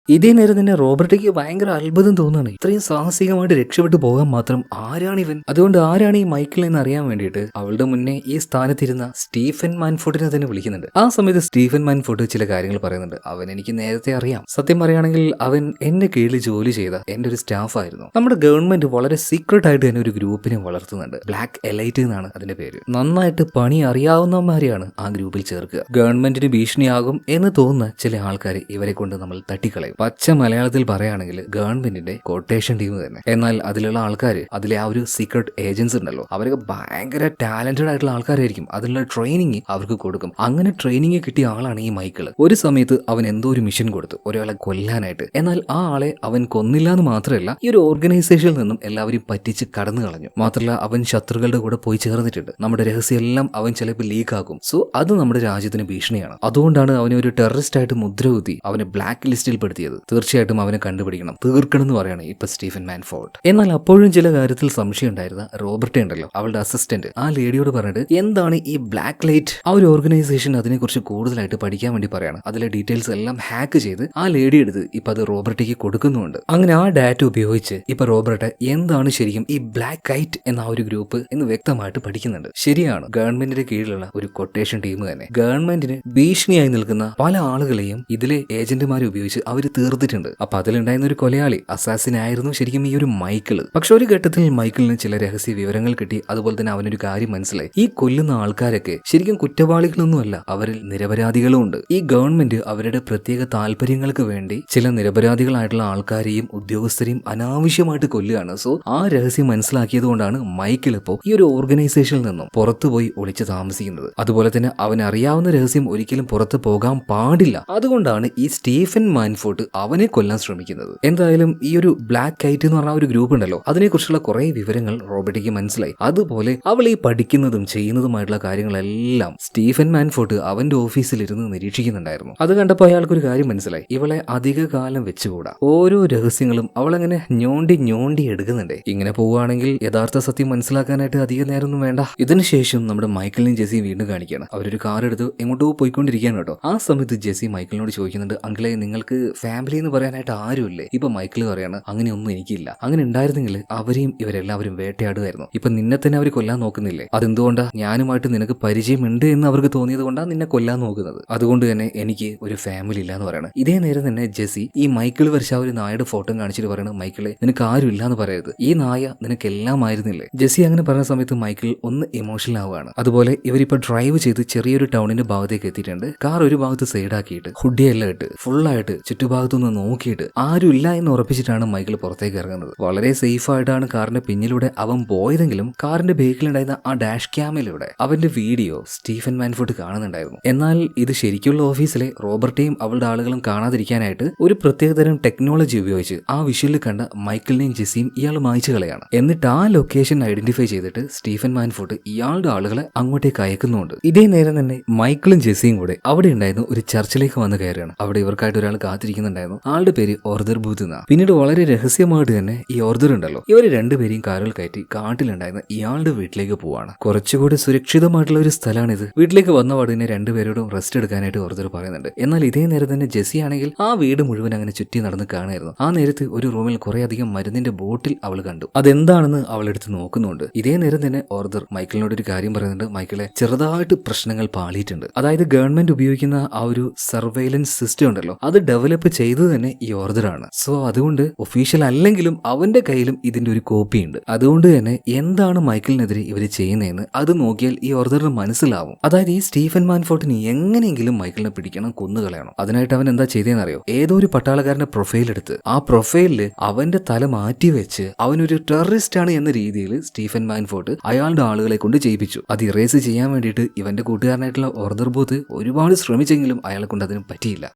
ഇതേ നേരം തന്നെ റോബർട്ടയ്ക്ക് ഭയങ്കര അത്ഭുതം തോന്നുകയാണ്. ഇത്രയും സാഹസികമായിട്ട് രക്ഷപ്പെട്ടു പോകാൻ മാത്രം ആരാണിവൻ? അതുകൊണ്ട് ആരാണ് ഈ മൈക്കിൾ എന്ന് അറിയാൻ വേണ്ടിയിട്ട് അവളുടെ മുന്നേ ഈ സ്ഥാനത്തിരുന്ന സ്റ്റീഫൻ മാൻഫോർഡിനെ തന്നെ വിളിക്കുന്നുണ്ട്. ആ സമയത്ത് സ്റ്റീഫൻ മാൻഫോർഡ് ചില കാര്യങ്ങൾ പറയുന്നുണ്ട്. അവൻ എനിക്ക് നേരത്തെ അറിയാം. സത്യം പറയുകയാണെങ്കിൽ അവൻ എന്റെ കീഴിൽ ജോലി ചെയ്ത എന്റെ ഒരു സ്റ്റാഫ് ആയിരുന്നു. നമ്മുടെ ഗവൺമെന്റ് വളരെ സീക്രട്ട് ആയിട്ട് തന്നെ ഒരു ഗ്രൂപ്പിനെ വളർത്തുന്നുണ്ട്. ബ്ലാക്ക് എലൈറ്റ് എന്നാണ് അതിന്റെ പേര്. നന്നായിട്ട് പണി അറിയാവുന്നവന്മാരെയാണ് ആ ഗ്രൂപ്പിൽ ചേർക്കുക. ഗവൺമെന്റിന് ഭീഷണിയാകും എന്ന് തോന്നുന്ന ചില ആൾക്കാർ ഇവരെ കൊണ്ട് നമ്മൾ തട്ടിക്കളയും. പച്ച മലയാളത്തിൽ പറയുകയാണെങ്കിൽ ഗവൺമെന്റിന്റെ കൊട്ടേഷൻ ടീം തന്നെ. എന്നാൽ അതിലുള്ള ആൾക്കാർ, അതിലെ ആ ഒരു സീക്രട്ട് ഏജൻസ് ഉണ്ടല്ലോ, അവരൊക്കെ ഭയങ്കര ടാലന്റഡ് ആയിട്ടുള്ള ആൾക്കാരായിരിക്കും. അതിനുള്ള ട്രെയിനിങ് അവർക്ക് കൊടുക്കും. അങ്ങനെ ട്രെയിനിങ് കിട്ടിയ ആളാണ് ഈ മൈക്കിൾ. ഒരു സമയത്ത് അവൻ എന്തോ ഒരു മിഷൻ കൊടുത്തു ഒരാളെ കൊല്ലാനായിട്ട്. എന്നാൽ ആ ആളെ അവൻ കൊന്നില്ല എന്ന് മാത്രമല്ല, ഈ ഒരു ഓർഗനൈസേഷനിൽ നിന്നും എല്ലാവരും പറ്റിച്ച് കടന്നു കളഞ്ഞു. മാത്രമല്ല അവൻ ശത്രുക്കളുടെ കൂടെ പോയി ചേർന്നിട്ടുണ്ട്. നമ്മുടെ രഹസ്യം എല്ലാം അവൻ ചിലപ്പോൾ ലീക്കാക്കും. സോ അത് നമ്മുടെ രാജ്യത്തിന് ഭീഷണിയാണ്. അതുകൊണ്ടാണ് അവനെ ഒരു ടെററിസ്റ്റ് ആയിട്ട് മുദ്രകുത്തി അവനെ ബ്ലാക്ക് ലിസ്റ്റിൽ പെടുത്തിയത്. തീർച്ചയായിട്ടും അവനെ കണ്ടുപിടിക്കണം, തീർക്കണം എന്ന് പറയാണ് ഇപ്പൊ സ്റ്റീഫൻ മാൻഫോർഡ്. എന്നാൽ അപ്പോഴും ചില കാര്യത്തിൽ സംശയം ഉണ്ടായിരുന്ന റോബർട്ട ഉണ്ടല്ലോ, അവളുടെ അസിസ്റ്റന്റ്, ആ ലേഡിയോട് പറഞ്ഞിട്ട് എന്താണ് ഈ ബ്ലാക്ക് ലൈറ്റ്, ആ ഒരു ഓർഗനൈസേഷൻ, അതിനെക്കുറിച്ച് കൂടുതലായിട്ട് പഠിക്കാൻ വേണ്ടി പറയാണ്. അതിലെ ഡീറ്റെയിൽസ് എല്ലാം ഹാക്ക് ചെയ്ത് ആ ലേഡി എടുത്ത് ഇപ്പൊ അത് റോബർട്ടയ്ക്ക് കൊടുക്കുന്നുണ്ട്. അങ്ങനെ ആ ഡാറ്റ ഉപയോഗിച്ച് ഇപ്പൊ റോബർട്ട എന്താണ് ശരിക്കും ഈ ബ്ലാക്ക് കൈറ്റ് എന്ന ആ ഒരു ഗ്രൂപ്പ് എന്ന് വ്യക്തമായിട്ട് പഠിക്കുന്നുണ്ട്. ശരിയാണ്, ഗവൺമെന്റിന്റെ കീഴിലുള്ള ഒരു കൊട്ടേഷൻ ടീം തന്നെ. ഗവൺമെന്റിന് ഭീഷണിയായി നിൽക്കുന്ന പല ആളുകളെയും ഇതിലെ ഏജന്റുമാരെ ഉപയോഗിച്ച് അവർ തീർത്തിട്ടുണ്ട്. അപ്പൊ അതിലുണ്ടായിരുന്ന ഒരു കൊലയാളി, അസാസിൻ ആയിരുന്നു ശരിക്കും ഈ ഒരു മൈക്കിൾ. പക്ഷെ ഒരു ഘട്ടത്തിൽ മൈക്കിളിന് ചില രഹസ്യ വിവരങ്ങൾ കിട്ടി. അതുപോലെ തന്നെ അവനൊരു കാര്യം മനസ്സിലായി, ഈ കൊല്ലുന്ന ആൾക്കാരൊക്കെ ശരിക്കും കുറ്റവാളികളൊന്നുമല്ല, അവരിൽ നിരപരാധികളും ഉണ്ട്. ഈ ഗവൺമെന്റ് അവരുടെ പ്രത്യേക താല്പര്യങ്ങൾക്ക് വേണ്ടി ചില നിരപരാധികളായിട്ടുള്ള ആൾക്കാരെയും ഉദ്യോഗസ്ഥരെയും അനാവശ്യമായിട്ട് കൊല്ലുകയാണ്. സോ ആ രഹസ്യം മനസ്സിലാക്കിയത് കൊണ്ടാണ് മൈക്കിൾ ഇപ്പോൾ ഈ ഒരു ഓർഗനൈസേഷനിൽ നിന്നും പുറത്തുപോയി ഒളിച്ചു താമസിക്കുന്നത്. അതുപോലെ തന്നെ അവൻ അറിയാവുന്ന രഹസ്യം ഒരിക്കലും പുറത്തു പോകാൻ പാടില്ല. അതുകൊണ്ടാണ് ഈ സ്റ്റീഫൻ മാൻഫോർഡ് മാൻഫോർട്ട് അവനെ കൊല്ലാൻ ശ്രമിക്കുന്നത്. എന്തായാലും ഈ ഒരു ബ്ലാക്ക് കൈറ്റ് എന്ന് പറഞ്ഞ ഒരു ഗ്രൂപ്പ് ഉണ്ടല്ലോ, അതിനെക്കുറിച്ചുള്ള കുറെ വിവരങ്ങൾ റോബർട്ടിക്ക് മനസ്സിലായി. അതുപോലെ അവൾ ഈ പഠിക്കുന്നതും ചെയ്യുന്നതുമായിട്ടുള്ള കാര്യങ്ങളെല്ലാം സ്റ്റീഫൻ മാൻഫോർട്ട് അവന്റെ ഓഫീസിൽ ഇരുന്ന് നിരീക്ഷിക്കുന്നുണ്ടായിരുന്നു. അത് കണ്ടപ്പോൾ അയാൾക്കൊരു കാര്യം മനസ്സിലായി, ഇവളെ അധിക കാലം വെച്ചുകൂടാ. ഓരോ രഹസ്യങ്ങളും അവളങ്ങനെ ഞോണ്ടി എടുക്കുന്നുണ്ട്. ഇങ്ങനെ പോവുകയാണെങ്കിൽ യഥാർത്ഥ സത്യം മനസ്സിലാക്കാനായിട്ട് അധിക നേരമൊന്നും വേണ്ട. ഇതിനുശേഷം നമ്മുടെ മൈക്കിളിനെയും ജെസ്സിയും വീണ്ടും കാണിക്കുകയാണ്. അവരൊരു കാർ എടുത്ത് എങ്ങോട്ടോ പോയിക്കൊണ്ടിരിക്കുകയാണ് കേട്ടോ. ആ സമയത്ത് ജെസ്സി മൈക്കിളിനോട് ചോദിക്കുന്നുണ്ട്, അങ്കിളെ നിങ്ങൾക്ക് ഫാമിലി എന്ന് പറയാനായിട്ട് ആരുമില്ലേ? ഇപ്പൊ മൈക്കിൾ പറയാണ്, അങ്ങനെയൊന്നും എനിക്കില്ല. അങ്ങനെ ഉണ്ടായിരുന്നെങ്കിൽ അവരെയും ഇവരെല്ലാവരും വേട്ടയാടുമായിരുന്നു. ഇപ്പൊ നിന്നെ തന്നെ അവർ കൊല്ലാൻ നോക്കുന്നില്ലേ? അതെന്തുകൊണ്ടാ? ഞാനുമായിട്ട് നിനക്ക് പരിചയമുണ്ട് എന്ന് അവർക്ക് തോന്നിയത് കൊണ്ടാണ് നിന്നെ കൊല്ലാൻ നോക്കുന്നത്. അതുകൊണ്ട് തന്നെ എനിക്ക് ഒരു ഫാമിലി ഇല്ല എന്ന് പറയണം. ഇതേ നേരം തന്നെ ജെസ്സി ഈ മൈക്കിൾ വരച്ച ഒരു നായയുടെ ഫോട്ടോ കാണിച്ചിട്ട് പറയണം, മൈക്കിളെ നിനക്ക് ആരും ഇല്ലാന്ന് പറയരുത്, ഈ നായ നിനക്ക് എല്ലാം ആയിരുന്നില്ലേ? ജെസ്സി അങ്ങനെ പറഞ്ഞ സമയത്ത് മൈക്കിൾ ഒന്ന് ഇമോഷണൽ ആവുകയാണ്. അതുപോലെ ഇവരിപ്പോ ഡ്രൈവ് ചെയ്ത് ചെറിയൊരു ടൗണിന്റെ ഭാഗത്തേക്ക് എത്തിയിട്ടുണ്ട്. കാർ ഒരു ഭാഗത്ത് സൈഡാക്കിയിട്ട് ഹുഡിയെല്ലാം ഇട്ട് ഫുള്ളായിട്ട് ചുറ്റുഭാഗത്തുനിന്ന് നോക്കിയിട്ട് ആരും ഇല്ല എന്ന് ഉറപ്പിച്ചിട്ടാണ് മൈക്കിൾ പുറത്തേക്ക് ഇറങ്ങുന്നത്. വളരെ സേഫ് ആയിട്ടാണ് കാറിന്റെ പിന്നിലൂടെ അവൻ പോയതെങ്കിലും കാറിന്റെ ബേക്കിലുണ്ടായിരുന്ന ആ ഡാഷ് ക്യാമിലൂടെ അവന്റെ വീഡിയോ സ്റ്റീഫൻ മാൻഫോർട്ട് കാണുന്നുണ്ടായിരുന്നു. എന്നാൽ ഇത് ശരിക്കുള്ള ഓഫീസിലെ റോബർട്ടെയും അവളുടെ ആളുകളും കാണാതിരിക്കാനായിട്ട് ഒരു പ്രത്യേകതരം ടെക്നോളജി ഉപയോഗിച്ച് ആ വിഷ്വലിൽ കണ്ട മൈക്കിളിനെയും ജെസ്സിയും ഇയാൾ മായ്ച്ചു കളയാണ്. എന്നിട്ട് ആ ലൊക്കേഷൻ ഐഡന്റിഫൈ ചെയ്തിട്ട് സ്റ്റീഫൻ മാൻഫോർട്ട് ഇയാളുടെ ആളുകളെ അങ്ങോട്ടേക്ക് അയക്കുന്നുണ്ട്. ഇതേ നേരം തന്നെ മൈക്കിളും ജെസ്സിയും കൂടെ അവിടെ ഉണ്ടായിരുന്നു ഒരു ചർച്ചിലേക്ക് വന്ന് കയറുകയാണ്. അവിടെ ഇവർക്കായിട്ട് ഒരാൾ കാത്തിരിക്കുന്നുണ്ടായിരുന്നു. ആളുടെ പേര് ഓർദർ ബൂത്ത് എന്നാണ്. പിന്നീട് വളരെ രഹസ്യമായിട്ട് തന്നെ ഈ ഓർദർ ഉണ്ടല്ലോ, ഇവർ രണ്ടുപേരെയും കാറിൽ കയറ്റി കാട്ടിലുണ്ടായിരുന്ന ഇയാളുടെ വീട്ടിലേക്ക് പോവാണ്. കുറച്ചുകൂടി സുരക്ഷിതമായിട്ടുള്ള ഒരു സ്ഥലമാണിത്. വീട്ടിലേക്ക് വന്ന പാടിനെ രണ്ടുപേരോടും റെസ്റ്റ് എടുക്കാനായിട്ട് ഓർദർ പറയുന്നുണ്ട്. എന്നാൽ ഇതേ നേരം തന്നെ ജെസ്സി ആണെങ്കിൽ ആ വീട് മുഴുവൻ അങ്ങനെ ചുറ്റി നടന്ന് കാണായിരുന്നു. ആ നേരത്ത് ഒരു റൂമിൽ കുറെ അധികം മരുന്നിന്റെ ബോട്ടിൽ അവൾ കണ്ടു. അതെന്താണെന്ന് അവൾ എടുത്ത് നോക്കുന്നുണ്ട്. ഇതേ നേരം തന്നെ ഓർദർ മൈക്കിളിനോട് ഒരു കാര്യം പറയുന്നുണ്ട്, മൈക്കിളെ ചെറുതായിട്ട് പ്രശ്നങ്ങൾ പാളിയിട്ടുണ്ട്. അതായത് ഗവൺമെന്റ് ഉപയോഗിക്കുന്ന ആ ഒരു സർവൈലൻസ് സിസ്റ്റം ഉണ്ടല്ലോ, അത് ഡെവലപ്പ് ചെയ്തത് തന്നെ ഈ ഓർദറാണ്. സോ അതുകൊണ്ട് ഒഫീഷ്യൽ അല്ലെങ്കിലും അവന്റെ കയ്യിലും ഇതിന്റെ ഒരു കോപ്പി ഉണ്ട്. അതുകൊണ്ട് തന്നെ എന്താണ് മൈക്കിളിനെതിരെ ഇവര് ചെയ്യുന്നതെന്ന് അത് നോക്കിയാൽ ഈ ഓർദറിന് മനസ്സിലാവും. അതായത് ഈ സ്റ്റീഫൻ മാൻഫോർട്ടിന് എങ്ങനെയെങ്കിലും മൈക്കിളിനെ പിടിക്കണം, കൊന്നുകളയണം. അതിനായിട്ട് അവൻ എന്താ ചെയ്തതെന്നറിയോ? ഏതോ ഒരു പട്ടാളക്കാരന്റെ പ്രൊഫൈൽ എടുത്ത് ആ പ്രൊഫൈലില് അവന്റെ തല മാറ്റി വെച്ച് അവനൊരു ടെററിസ്റ്റ് ആണ് എന്ന രീതിയിൽ സ്റ്റീഫൻ മാൻഫോർട്ട് അയാളുടെ ആളുകളെ കൊണ്ട് ചെയ്യിപ്പിച്ചു. അത് ഇറേസ് ചെയ്യാൻ വേണ്ടിയിട്ട് ഇവന്റെ കൂട്ടുകാരനായിട്ടുള്ള ഓർദർ ബൂത്ത് ഒരുപാട് ശ്രമിച്ചെങ്കിലും അയാളെ കൊണ്ട് അതിന് പറ്റിയില്ല.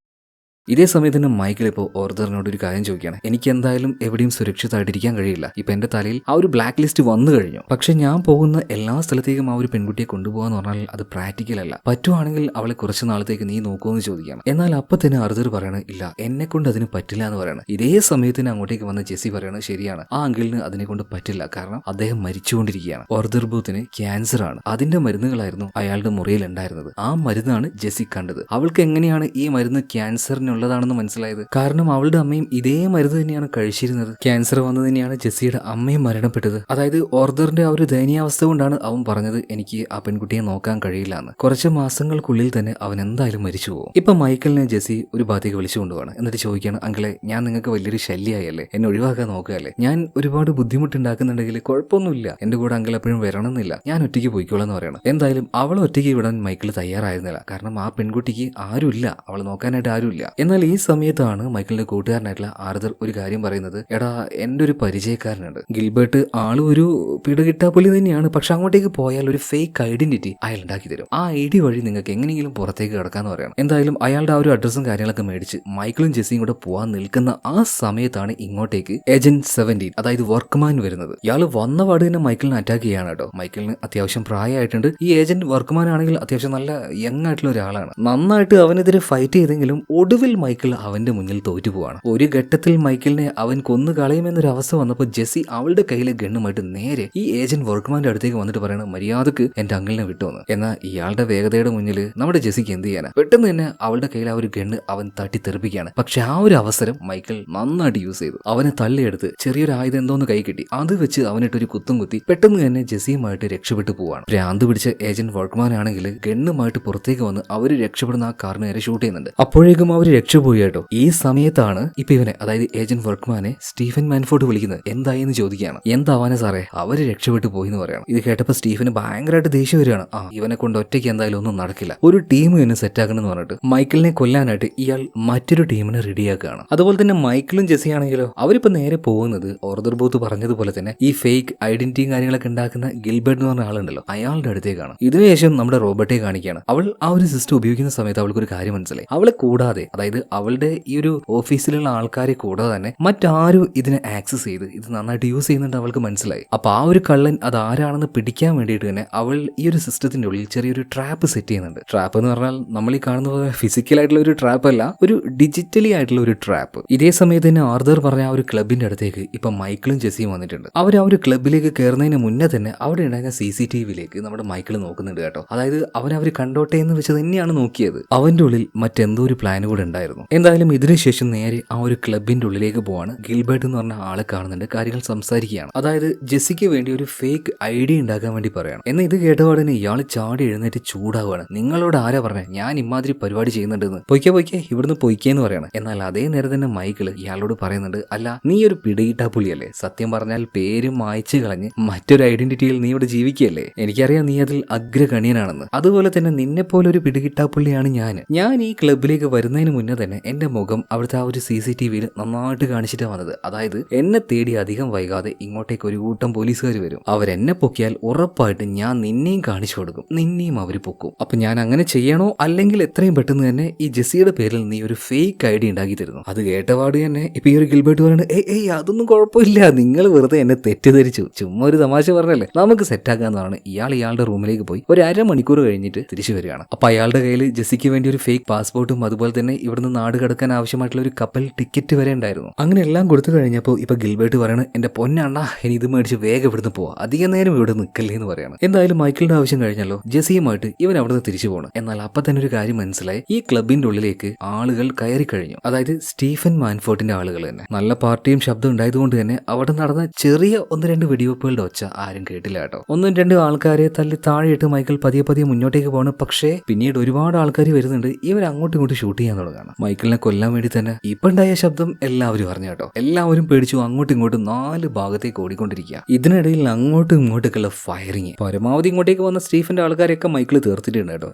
ഇതേ സമയത്ത് തന്നെ മൈക്കിൾ ഇപ്പോൾ ഓർദറിനോട് ഒരു കാര്യം ചോദിക്കുകയാണ്, എനിക്ക് എന്തായാലും എവിടെയും സുരക്ഷിതമായിട്ടിരിക്കാൻ കഴിയില്ല. ഇപ്പൊ എന്റെ തലയിൽ ആ ഒരു ബ്ലാക്ക് ലിസ്റ്റ് വന്നു കഴിഞ്ഞു. പക്ഷെ ഞാൻ പോകുന്ന എല്ലാ സ്ഥലത്തേക്കും ആ ഒരു പെൺകുട്ടിയെ കൊണ്ടുപോകാന്ന് പറഞ്ഞാൽ അത് പ്രാക്ടിക്കൽ അല്ല. പറ്റുവാണെങ്കിൽ അവളെ കുറച്ച് നാളത്തേക്ക് നീ നോക്കുമെന്ന് ചോദിക്കണം. എന്നാൽ അപ്പൊ തന്നെ ഓർദർ പറയണ, ഇല്ല എന്നെ കൊണ്ട് അതിന് പറ്റില്ല എന്ന് പറയണം. ഇതേ സമയത്തിന് അങ്ങോട്ടേക്ക് വന്ന ജെസ്സി പറയണ, ശരിയാണ്, ആ അങ്കിളിന് അതിനെ കൊണ്ട് പറ്റില്ല, കാരണം അദ്ദേഹം മരിച്ചുകൊണ്ടിരിക്കുകയാണ്. ഓർദർ ബൂത്തിന് ക്യാൻസർ ആണ്. അതിന്റെ മരുന്നുകളായിരുന്നു അയാളുടെ മുറിയിൽ ഉണ്ടായിരുന്നത്. ആ മരുന്നാണ് ജെസ്സി കണ്ടത്. അവൾക്ക് എങ്ങനെയാണ് ഈ മരുന്ന് ക്യാൻസറിന് ഉള്ളതാണെന്ന് മനസ്സിലായത്? കാരണം അവളുടെ അമ്മയും ഇതേ മരുന്ന് തന്നെയാണ് കഴിച്ചിരുന്നത്. ക്യാൻസർ വന്നു തന്നെയാണ് ജെസ്സിയുടെ അമ്മയും മരണപ്പെട്ടത്. അതായത് ഓർദറിന്റെ ആ ഒരു ദയനീയാവസ്ഥ കൊണ്ടാണ് അവൻ പറഞ്ഞത്, എനിക്ക് ആ പെൺകുട്ടിയെ നോക്കാൻ കഴിയില്ല എന്ന്. കുറച്ച് മാസങ്ങൾക്കുള്ളിൽ തന്നെ അവൻ എന്തായാലും മരിച്ചു പോകും. ഇപ്പൊ മൈക്കിളിനെ ജെസ്സി ഒരു ഭാഗത്തേക്ക് വിളിച്ചു കൊണ്ടുപോകണം. എന്നിട്ട് ചോദിക്കുകയാണ്, അങ്കിളെ ഞാൻ നിങ്ങൾക്ക് വലിയൊരു ശല്യമായല്ലേ, എന്നെ ഒഴിവാക്കാൻ നോക്കുകയല്ലേ, ഞാൻ ഒരുപാട് ബുദ്ധിമുട്ടുണ്ടാക്കുന്നുണ്ടെങ്കിൽ കുഴപ്പമൊന്നുമില്ല, എന്റെ കൂടെ അങ്കിൾ എപ്പോഴും വരണമെന്നില്ല, ഞാൻ ഒറ്റയ്ക്ക് പോയിക്കോളാം എന്ന് പറയണം. എന്തായാലും അവൾ ഒറ്റയ്ക്ക് വിടാൻ മൈക്കിൾ തയ്യാറായിരുന്നില്ല. കാരണം ആ പെൺകുട്ടിക്ക് ആരുമില്ല, അവൾ നോക്കാനായിട്ട് ആരുമില്ല. എന്നാൽ ഈ സമയത്താണ് മൈക്കിളിന്റെ കൂട്ടുകാരനായിട്ടുള്ള ആർദർ ഒരു കാര്യം പറയുന്നത്, എടാ എന്റെ ഒരു പരിചയക്കാരനുണ്ട് ഗിൽബർട്ട്, ആള് ഒരു പിടകിട്ടാപ്പൊലി തന്നെയാണ്, പക്ഷെ അങ്ങോട്ടേക്ക് പോയാൽ ഒരു ഫേക്ക് ഐഡന്റിറ്റി അയാൾ ഉണ്ടാക്കി തരും. ആ ഐഡി വഴി നിങ്ങൾക്ക് എങ്ങനെയെങ്കിലും പുറത്തേക്ക് കിടക്കാന്ന് പറയണം. എന്തായാലും അയാളുടെ ആ ഒരു അഡ്രസ്സും കാര്യങ്ങളൊക്കെ മേടിച്ച് മൈക്കിളും ജെസ്സിയും കൂടെ പോവാൻ നിൽക്കുന്ന ആ സമയത്താണ് ഇങ്ങോട്ടേക്ക് ഏജന്റ് 17 അതായത് വർക്ക്മാൻ വരുന്നത്. ഇയാൾ വന്ന പാട് തന്നെ മൈക്കിളിനെ അറ്റാക്ക് ചെയ്യാണ് കേട്ടോ. മൈക്കിളിന് അത്യാവശ്യം പ്രായമായിട്ടുണ്ട്. ഈ ഏജന്റ് വർക്ക്മാൻ ആണെങ്കിൽ അത്യാവശ്യം നല്ല യങ് ആയിട്ടുള്ള ഒരാളാണ്. നന്നായിട്ട് അവനെതിരെ ഫൈറ്റ് ചെയ്തെങ്കിലും ഒടുവിൽ മൈക്കിൾ അവന്റെ മുന്നിൽ തോറ്റുപോവാണ്. ഒരു ഘട്ടത്തിൽ മൈക്കിളിനെ അവൻ കൊന്നു കളയുമെന്നൊരു അവസ്ഥ വന്നപ്പോൾ ജെസ്സി അവളുടെ കയ്യിലെ ഗണ്ണുമായിട്ട് നേരെ ഈ ഏജന്റ് വർക്ക്മാന്റെ അടുത്തേക്ക് വന്നിട്ട് പറയണം, മര്യാദക്ക് എന്റെ അങ്കിളിനെ വിട്ടോന്ന്. എന്നാൽ ഇയാളുടെ വേഗതയുടെ മുന്നിൽ നമ്മുടെ ജെസ്സിക്ക് എന്ത് ചെയ്യാനാ? പെട്ടെന്ന് തന്നെ അവളുടെ കയ്യിൽ ആ ഒരു ഗണ്ണ് അവൻ തട്ടിത്തെറിപ്പിക്കുകയാണ്. പക്ഷെ ആ ഒരു അവസരം മൈക്കിൾ നന്നായിട്ട് യൂസ് ചെയ്തു. അവനെ തള്ളിയെടുത്ത് ചെറിയൊരു ആയുധം എന്തോന്ന് കൈ കിട്ടി, അത് വെച്ച് അവനിട്ടൊരു കുത്തും കുത്തി പെട്ടെന്ന് തന്നെ ജെസ്സിയുമായിട്ട് രക്ഷപ്പെട്ടു പോവാണ്. ഭ്രാന്ത് പിടിച്ച ഏജന്റ് വർക്ക്മാൻ ആണെങ്കിൽ ഗണ്ണുമായിട്ട് പുറത്തേക്ക് വന്ന് അവര് രക്ഷപ്പെടുന്ന ആ കാറിന് നേരെ ഷൂട്ട് ചെയ്യുന്നുണ്ട്. അപ്പോഴേക്കും അവർ രക്ഷപോയി കേട്ടോ. ഈ സമയത്താണ് ഇപ്പൊ ഇവനെ അതായത് ഏജന്റ് വർക്ക്മാനെ സ്റ്റീഫൻ മാൻഫോർട്ട് വിളിക്കുന്നത്. എന്തായെന്ന് ചോദിക്കുകയാണ്. എന്താവാനെ സാറേ, അവര് രക്ഷപ്പെട്ടു പോയി എന്ന് പറയണം. ഇത് കേട്ടപ്പോൾ സ്റ്റീഫന് ഭയങ്കരമായിട്ട് ദേഷ്യം വരികയാണ്. ഇവനെ കൊണ്ട് ഒറ്റയ്ക്ക് എന്തായാലും ഒന്നും നടക്കില്ല, ഒരു ടീം തന്നെ സെറ്റ് ആക്കണമെന്ന് പറഞ്ഞിട്ട് മൈക്കിളിനെ കൊല്ലാനായിട്ട് ഇയാൾ മറ്റൊരു ടീമിനെ റെഡിയാക്കുകയാണ്. അതുപോലെ തന്നെ മൈക്കിളും ജെസ്സി ആണെങ്കിലോ അവരിപ്പോ നേരെ പോകുന്നത് ഓർദർ ബൂത്ത് പറഞ്ഞതുപോലെ തന്നെ ഈ ഫേക്ക് ഐഡന്റിറ്റിയും കാര്യങ്ങളൊക്കെ ഉണ്ടാക്കുന്ന ഗിൽബർട്ട് എന്ന് പറഞ്ഞ ആളുണ്ടല്ലോ അയാളുടെ അടുത്തേക്കാണ്. ഇതിനുശേഷം നമ്മുടെ റോബർട്ടെ കാണിക്കുകയാണ്. അവൾ ആ ഒരു സിസ്റ്റം ഉപയോഗിക്കുന്ന സമയത്ത് അവൾക്കൊരു കാര്യം മനസ്സിലായി. അവളെ കൂടാതെ അതായത് അതായത് അവളുടെ ഈ ഒരു ഓഫീസിലുള്ള ആൾക്കാരെ കൂടാതെ തന്നെ മറ്റാരും ഇതിനെ ആക്സസ് ചെയ്ത് ഇത് നന്നായിട്ട് യൂസ് ചെയ്യുന്നുണ്ട് അവൾക്ക് മനസ്സിലായി. അപ്പൊ ആ ഒരു കള്ളൻ അത് ആരാണെന്ന് പിടിക്കാൻ വേണ്ടിയിട്ട് തന്നെ അവൾ ഈ ഒരു സിസ്റ്റത്തിന്റെ ഉള്ളിൽ ചെറിയൊരു ട്രാപ്പ് സെറ്റ് ചെയ്യുന്നുണ്ട്. ട്രാപ്പ് എന്ന് പറഞ്ഞാൽ നമ്മൾ ഈ കാണുന്ന പോലെ ഫിസിക്കൽ ആയിട്ടുള്ള ഒരു ട്രാപ്പ് അല്ല, ഒരു ഡിജിറ്റലി ആയിട്ടുള്ള ഒരു ട്രാപ്പ്. ഇതേ സമയത്ത് തന്നെ ആർതർ പറഞ്ഞ ആ ഒരു ക്ലബിന്റെ അടുത്തേക്ക് ഇപ്പൊ മൈക്കിളും ജെസ്സിയും വന്നിട്ടുണ്ട്. അവർ ആ ഒരു ക്ലബിലേക്ക് കയറുന്നതിന് മുന്നേ തന്നെ അവിടെ ഉണ്ടായിരുന്ന CCTVയിലേക്ക് നമ്മുടെ മൈക്കിൾ നോക്കുന്നുണ്ട് കേട്ടോ. അതായത് അവർ കണ്ടോട്ടെ എന്ന് വെച്ച് തന്നെയാണ് നോക്കിയത്. അവന്റെ ഉള്ളിൽ മറ്റെന്തോ ഒരു പ്ലാൻ കൂടെ ഉണ്ടായിരുന്നു. എന്തായാലും ഇതിനുശേഷം നേരെ ആ ഒരു ക്ലബിന്റെ ഉള്ളിലേക്ക് പോവാണ്. ഗിൽബർട്ട് എന്ന് പറഞ്ഞ ആളെ കാണുന്നുണ്ട്, കാര്യങ്ങൾ സംസാരിക്കുകയാണ്. അതായത് ജെസ്സിക്ക് വേണ്ടി ഒരു ഫേക്ക് ഐഡിയ ഉണ്ടാക്കാൻ വേണ്ടി പറയണം. എന്നാൽ ഇത് കേട്ടപാടിന് ഇയാൾ ചാടി എഴുന്നേറ്റ് ചൂടാവുകയാണ്. നിങ്ങളോട് ആരാ പറഞ്ഞത് ഞാൻ ഇമാതിരി പരിപാടി ചെയ്യുന്നുണ്ടെന്ന്? പൊയ്ക്കേ ഇവിടുന്ന് പൊയ്ക്കേന്ന് പറയണം. എന്നാൽ അതേ നേരം തന്നെ മൈക്കിള് ഇയാളോട് പറയുന്നുണ്ട്, അല്ല നീ ഒരു പിടികിട്ടാ പുള്ളിയല്ലേ, സത്യം പറഞ്ഞാൽ പേര് മായ്ച്ചു കളഞ്ഞ് മറ്റൊരു ഐഡന്റിറ്റിയിൽ നീ ഇവിടെ ജീവിക്കുകയല്ലേ, എനിക്കറിയാം നീ അതിൽ അഗ്രഗണ്യനാണെന്ന്. അതുപോലെ തന്നെ നിന്നെ പോലെ ഒരു പിടികിട്ടാ പുള്ളിയാണ് ഞാൻ ഈ ക്ലബിലേക്ക് വരുന്നതിന് മുന്നേ തന്നെ എന്റെ മുഖം അവിടുത്തെ ആ ഒരു CCTVയിൽ നന്നായിട്ട് കാണിച്ചിട്ടാണ് വന്നത്. അതായത് എന്നെ തേടി അധികം വൈകാതെ ഇങ്ങോട്ടേക്ക് ഒരു കൂട്ടം പോലീസുകാർ വരും. അവരെന്നെ പൊക്കിയാൽ ഉറപ്പായിട്ട് ഞാൻ നിന്നെയും കാണിച്ചു കൊടുക്കും, നിന്നെയും അവർ പൊക്കും. അപ്പൊ ഞാൻ അങ്ങനെ ചെയ്യണോ അല്ലെങ്കിൽ എത്രയും പെട്ടെന്ന് തന്നെ ഈ ജെസ്സിയുടെ പേരിൽ നീ ഒരു ഫേക്ക് ഐഡിയ ഉണ്ടാക്കി തരുന്നു? അത് കേട്ടപാട് തന്നെ ഇപ്പൊ ഈ ഒരു ഗിൽബർട്ട് പറയുന്നത് ഏയ് അതൊന്നും കുഴപ്പമില്ല, നിങ്ങൾ വെറുതെ എന്നെ തെറ്റിദ്ധരിച്ചു, ചുമ്മാ ഒരു തമാശ പറഞ്ഞല്ലേ, നമുക്ക് സെറ്റാക്കാന്നാണ്. ഇയാളുടെ റൂമിലേക്ക് പോയി ഒരു അരമണിക്കൂർ കഴിഞ്ഞിട്ട് തിരിച്ചു വരികയാണ്. അപ്പൊ അയാളുടെ കയ്യിൽ ജെസ്സിക്ക് വേണ്ടി ഒരു ഫേക്ക് പാസ്പോർട്ടും അതുപോലെ തന്നെ ഇവിടുന്ന് നാട് കടക്കാൻ ആവശ്യമായിട്ടുള്ള ഒരു കപ്പൽ ടിക്കറ്റ് വരെ ഉണ്ടായിരുന്നു. അങ്ങനെ എല്ലാം കൊടുത്തു കഴിഞ്ഞപ്പോൾ ഇപ്പൊ ഗിൽബർട്ട് പറയണ എന്റെ പൊന്നണ്ണ ഇനി ഇത് മേടിച്ച് വേഗം ഇവിടുന്ന് പോവാ, അധികം നേരം ഇവിടെ നിൽക്കല്ലേ എന്ന് പറയണം. എന്തായാലും മൈക്കിളിന്റെ ആവശ്യം കഴിഞ്ഞല്ലോ, ജെസ്സിയുമായിട്ട് ഇവൻ അവിടുന്ന് തിരിച്ചു പോകണം. എന്നാൽ അപ്പൊ തന്നെ ഒരു കാര്യം മനസ്സിലായി, ഈ ക്ലബിന്റെ ഉള്ളിലേക്ക് ആളുകൾ കയറി കഴിഞ്ഞു. അതായത് സ്റ്റീഫൻ മാൻഫോർട്ടിന്റെ ആളുകൾ തന്നെ. നല്ല പാർട്ടിയും ശബ്ദം ഉണ്ടായതുകൊണ്ട് തന്നെ അവിടെ നടന്ന ചെറിയ 1-2 വെടിവെപ്പുകളുടെ ഒച്ച ആരും കേട്ടില്ല കേട്ടോ. 1-2 ആൾക്കാരെ തല്ലി താഴെയിട്ട് മൈക്കിൾ പതിയെ മുന്നോട്ടേക്ക് പോകണം. പക്ഷേ പിന്നീട് ഒരുപാട് ആൾക്കാർ വരുന്നുണ്ട്, ഇവർ അങ്ങോട്ടും ഇങ്ങോട്ടും ഷൂട്ട് ചെയ്യാൻ തുടങ്ങുകയാണ്. മൈക്കിളിനെ കൊല്ലാൻ വേണ്ടി തന്നെ ഇപ്പൊ ഉണ്ടായ ശബ്ദം എല്ലാവരും അറിഞ്ഞു കേട്ടോ. എല്ലാവരും പേടിച്ചു, അങ്ങോട്ടും ഇങ്ങോട്ടും 4 ഭാഗത്തേക്ക് ഓടിക്കൊണ്ടിരിക്കുക. ഇതിനിടയിൽ അങ്ങോട്ടും ഇങ്ങോട്ടേക്കുള്ള ഫയറിങ്. പരമാവധി ഇങ്ങോട്ടേക്ക് വന്ന സ്റ്റീഫന്റെ ആൾക്കാരെയൊക്കെ മൈക്കിൾ തീർത്തിട്ടുണ്ട് കേട്ടോ.